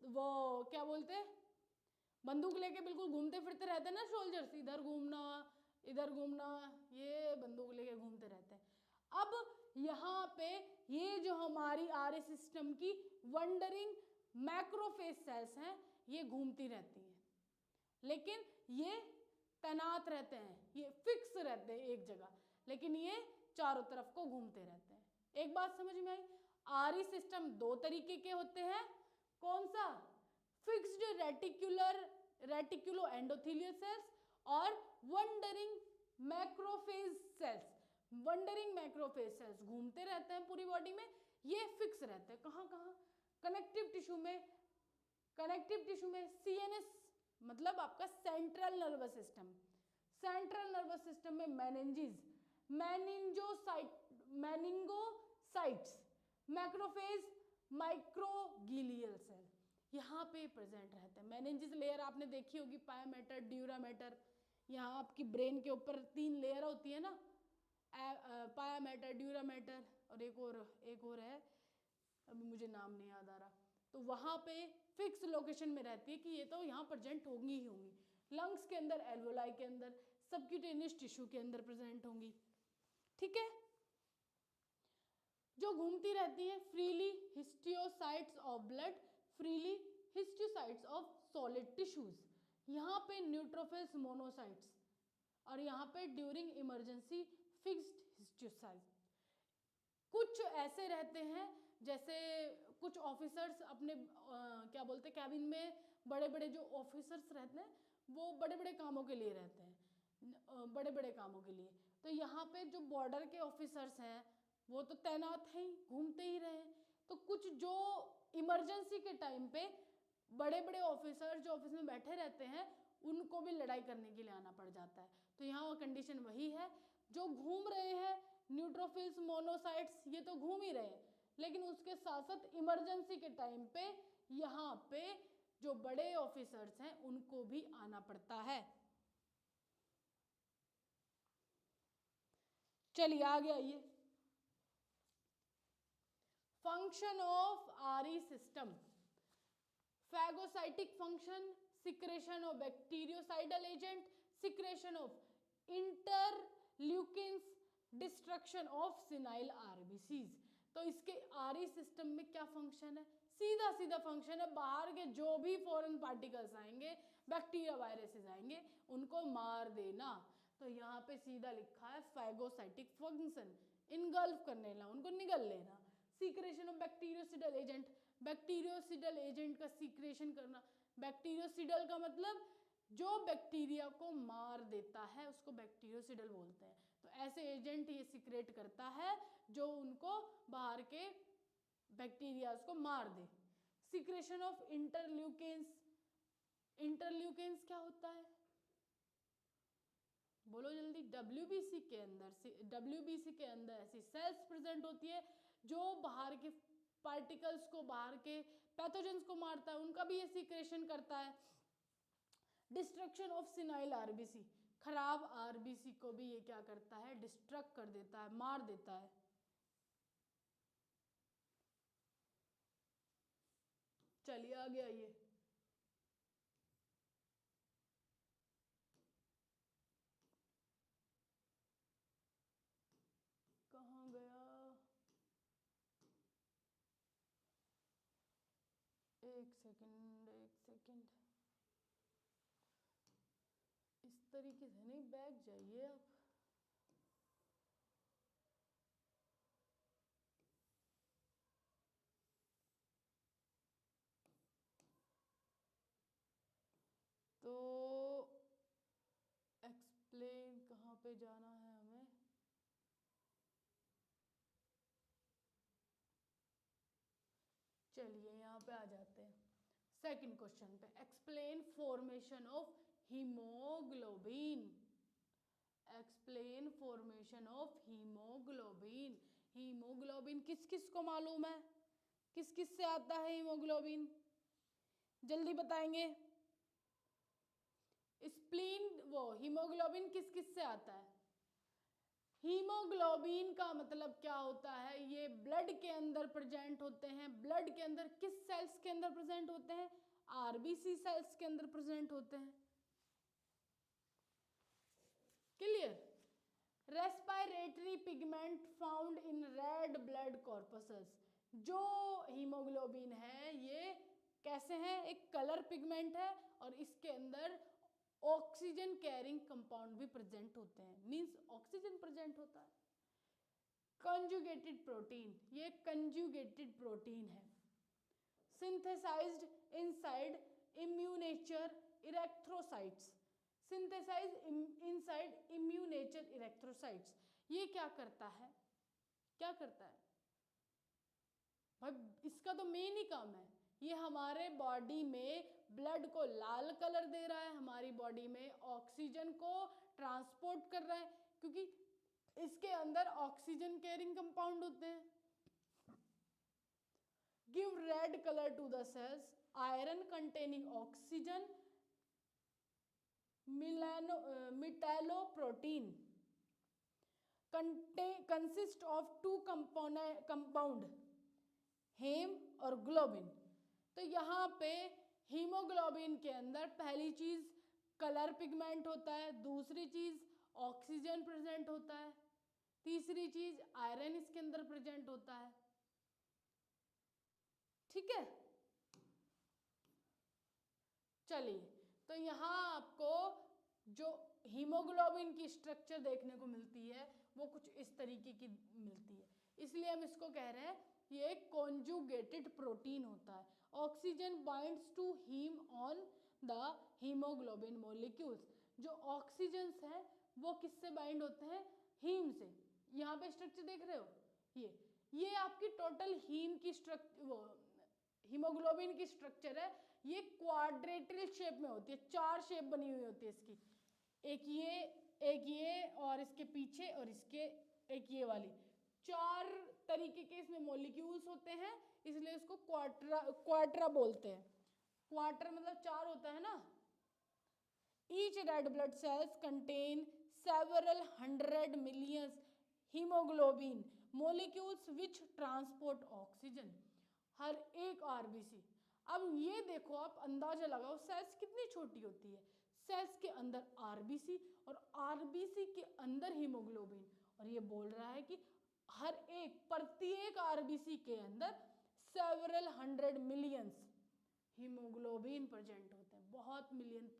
वो क्या बोलते हैं, बंदूक लेके बिल्कुल घूमते फिरते रहते हैं ना सोल्जर्स, इधर घूमना, ये बंदूक लेके घूमते रहते हैं। अब यहाँ पे ये जो हमारी आरी सिस्टम की वंडरिंग मैक्रोफेज सेल्स हैं ये घूमती रहती हैं, लेकिन ये तैनात रहते हैं, ये फिक्स रहते हैं एक जगह, लेकिन ये चारों तरफ को घूमते रहते हैं। एक बात समझ में आई? आरी सिस्टम दो तरीके के होते हैं। कौन सा? फिक्स्ड रेटिकुलो एंडोथेलियल सेल्स और wandering macrophage cells. Wandering macrophage cells घूमते रहते हैं पूरी बॉडी में, ये फिक्स रहते हैं। कहाँ कहाँ? कनेक्टिव टिश्यू में CNS मतलब आपका central nervous system. Central nervous system में मेनिंगोसाइट्स, मैक्रोफेज, माइक्रोग्लियल सेल यहाँ पे प्रेजेंट रहते हैं। मेनिंजिस लेयर आपने देखी होगी, पाया ड्यूरामेटर, यहाँ आपकी ब्रेन के ऊपर 3 लेयर होती है ना, पाया मैटर, ड्यूरामेटर और एक और है, अभी मुझे नाम नहीं याद आ रहा। तो वहाँ पे फिक्स लोकेशन में रहती है कि ये तो यहाँ प्रेजेंट होंगी ही होंगी। लंग्स के अंदर, एल्वोलाई के अंदर, सबक्यूटेनियस टिश्यू के अंदर प्रेजेंट होंगी, ठीक है। जो घूमती रहती है freely histiocytes of blood, freely histiocytes of solid tissues. यहाँ पे न्यूट्रोफिल्स मोनोसाइट्स, और यहाँ पे ड्यूरिंग इमरजेंसी फिक्स्ड हिस्टोसाइट। कुछ ऐसे रहते हैं जैसे कुछ ऑफिसर्स अपने क्या बोलते हैं कैबिन में, बड़े बड़े जो ऑफिसर्स रहते हैं वो बड़े बड़े कामों के लिए रहते हैं, बड़े बड़े कामों के लिए। तो यहाँ पे जो बॉर्डर के ऑफिसर्स हैं वो तो तैनात हैं ही, घूमते ही रहे। तो कुछ जो इमरजेंसी के टाइम पे बड़े बड़े ऑफिसर जो ऑफिस में बैठे रहते हैं उनको भी लड़ाई करने के लिए आना पड़ जाता है। तो यहाँ कंडीशन वही है, जो घूम रहे हैं न्यूट्रोफिल्स मोनोसाइट्स ये तो घूम ही रहे हैं, लेकिन उसके साथ साथ इमरजेंसी के टाइम पे यहाँ पे जो बड़े ऑफिसर्स हैं उनको भी आना पड़ता है। चलिए आगे आइए। Function of RE system, phagocytic function, secretion of bactericidal agent, secretion of interleukins, destruction of senile RBCs। तो इसके आरई सिस्टम में क्या फंक्शन है? सीधा सीधा फंक्शन है, बाहर के जो भी फॉरेन पार्टिकल्स आएंगे, बैक्टीरिया वायरसेस आएंगे, उनको मार देना। तो यहाँ पे सीधा लिखा है फैगोसाइटिक फंक्शन, इनगल्फ करने ला, उनको निगल लेना। Secretion of bactericidal agent, bactericidal agent का सीक्रेशन करना। बैक्टीरियोसिडल का मतलब जो बैक्टीरिया को मार देता है उसको बैक्टीरियोसिडल बोलते हैं। तो ऐसे एजेंट ये सीक्रेट करता है जो उनको बाहर के बैक्टीरियाज को मार दे। सीक्रेशन ऑफ इंटरल्यूकिन्स, इंटरल्यूकिन्स क्या होता है बोलो जल्दी? डब्ल्यूबीसी के अंदर ऐसी सेल्स प्रेजेंट होती है जो बाहर के पार्टिकल्स को, बाहर के पैथोजेंस को मारता है, उनका भी ये सीक्रेशन करता है। डिस्ट्रक्शन ऑफ सिनाइल आरबीसी, खराब आरबीसी को भी ये क्या करता है? डिस्ट्रक्ट कर देता है, मार देता है। चलिए आगे आइए। कहाँ गया? एक सेकंड, इस तरीके से नहीं, बैग जाइए आप। तो एक्सप्लेन कहाँ पे जाना है हमें? चलिए यहाँ पे आ जाते हैं सेकंड क्वेश्चन पे। Explain formation of haemoglobin, explain formation of haemoglobin. Haemoglobin किस किस को मालूम है? किस किस से आता है हीमोग्लोबिन? जल्दी बताएंगे। स्प्लीन, वो हीमोग्लोबिन किस किस से आता है? हीमोग्लोबिन का मतलब क्या होता है? ये ब्लड के अंदर प्रेजेंट होते हैं। ब्लड के अंदर किस सेल्स के अंदर प्रेजेंट होते हैं? आरबीसी सेल्स के अंदर प्रेजेंट होते हैं। Clear? Respiratory pigment found in red blood corpses. जो हीमोग्लोबिन है ये कैसे हैं? एक कलर पिगमेंट है और इसके अंदर ऑक्सीजन कैरिंग कंपाउंड भी प्रेजेंट होते हैं, मींस ऑक्सीजन प्रेजेंट होता है। कंजुगेटेड प्रोटीन, ये कंजुगेटेड प्रोटीन है। Synthesised inside immature erythrocytes, synthesise inside immature erythrocytes. ये क्या करता है? क्या करता है भाई? इसका तो मेन ही काम है, ये हमारे बॉडी में ब्लड को लाल कलर दे रहा है, हमारी बॉडी में ऑक्सीजन को ट्रांसपोर्ट कर रहा है, क्योंकि इसके अंदर ऑक्सीजन कैरिंग कंपाउंड होते हैं। Give red colour to the cells, iron containing oxygen, metalloprotein consist of two compound, haem और ग्लोबिन। तो यहाँ पे हीमोग्लोबिन के अंदर पहली चीज कलर पिगमेंट होता है, दूसरी चीज ऑक्सीजन प्रेजेंट होता है, तीसरी चीज आयरन इसके अंदर प्रेजेंट होता है। ठीक है, चलिए तो यहाँ आपको जो हीमोग्लोबिन की स्ट्रक्चर देखने को मिलती है वो कुछ इस तरीके की मिलती है, इसलिए हम इसको कह रहे हैं ये एक कॉन्जुगेटेड प्रोटीन होता है। Oxygen binds to haem on the haemoglobin molecules. जो ऑक्सीजन्स हैं वो किससे बाइंड होते हैं? हीम से। यहाँ पे स्ट्रक्चर देख रहे हो, ये आपकी टोटल हीम की स्ट्रक्चर, हीमोग्लोबिन की स्ट्रक्चर है। ये क्वाड्रेटल शेप में होती है, 4 शेप बनी हुई होती है इसकी, एक ये और इसके पीछे और इसके एक ये वाली, 4 तरीके के इसमें मॉलिक्यूल्स होते हैं, इसलिए इसको क्वार्टरा बोलते हैं। क्वार्टर मतलब 4 होता है ना। Each red blood cells contain several 100 million haemoglobin molecules which transport oxygen. हर एक आरबीसी, अब ये देखो आप अंदाजा लगाओ सेल्स कितनी छोटी होती है। सेल्स के अंदर आरबीसी और आरबीसी के अंदर हीमोग्लोबिन, और ये बोल रहा है कि हर एक प्रत्येक आरबीसी के अंदर सेवरल 100 मिलियंस हीमोग्लोबिन प्रेजेंट होते हैं। बहुत मिलियन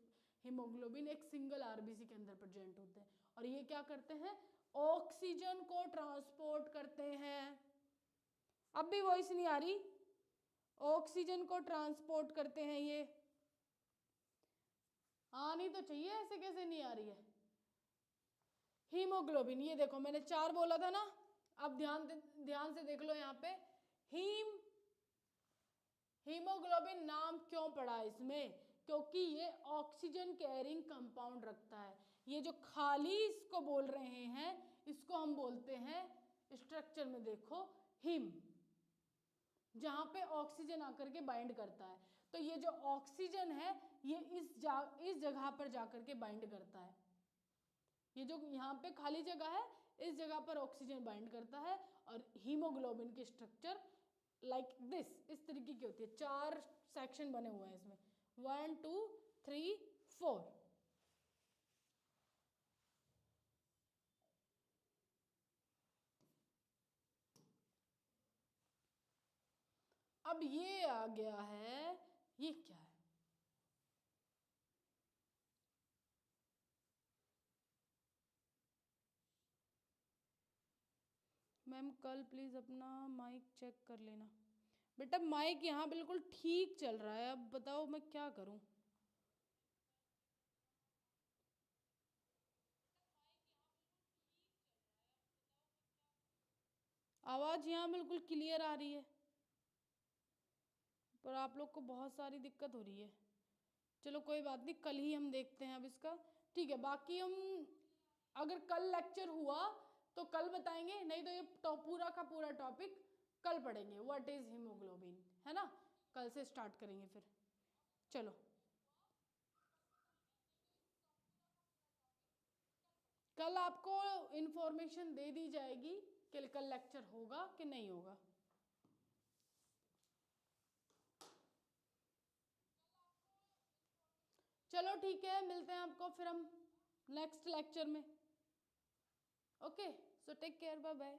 हीमोग्लोबिन एक सिंगल आरबीसी के अंदर प्रेजेंट होते हैं, और ये क्या करते हैं? ऑक्सीजन को ट्रांसपोर्ट करते हैं। अब भी वॉइस नहीं आ रही? ऑक्सीजन को ट्रांसपोर्ट करते हैं ये। आनी तो चाहिए, ऐसे कैसे नहीं आ रही है? हीमोग्लोबिन, ये देखो मैंने 4 बोला था ना, अब ध्यान से देख लो यहाँ पे। हीमोग्लोबिन नाम क्यों पड़ा इसमें? क्योंकि ये ऑक्सीजन कैरिंग कंपाउंड रखता है। ये जो खाली इसको बोल रहे हैं इसको हम बोलते हैं, स्ट्रक्चर में देखो, हीम, जहां पे ऑक्सीजन आकर के बाइंड करता है। तो ये जो ऑक्सीजन है ये इस जगह पर जाकर के बाइंड करता है। ये जो यहाँ पे खाली जगह है इस जगह पर ऑक्सीजन बाइंड करता है, और हीमोग्लोबिन की स्ट्रक्चर लाइक दिस, इस तरीके की होती है। 4 सेक्शन बने हुए हैं इसमें, 1 2 3 4। अब ये आ गया है, ये क्या है? मैम कल प्लीज अपना माइक चेक कर लेना। बेटा माइक यहाँ बिल्कुल ठीक चल रहा है, अब बताओ मैं क्या करूं? आवाज यहाँ बिल्कुल क्लियर आ रही है, पर आप लोग को बहुत सारी दिक्कत हो रही है। चलो कोई बात नहीं, कल ही हम देखते हैं अब इसका, ठीक है। बाकी हम अगर कल लेक्चर हुआ तो कल बताएंगे, नहीं तो ये पूरा का पूरा टॉपिक कल पढ़ेंगे। व्हाट इज हीमोग्लोबिन, है ना? कल से स्टार्ट करेंगे फिर। चलो कल आपको इंफॉर्मेशन दे दी जाएगी कि कल लेक्चर होगा कि नहीं होगा। चलो ठीक है, मिलते हैं आपको फिर हम नेक्स्ट लेक्चर में। Okay, so take care, bye bye.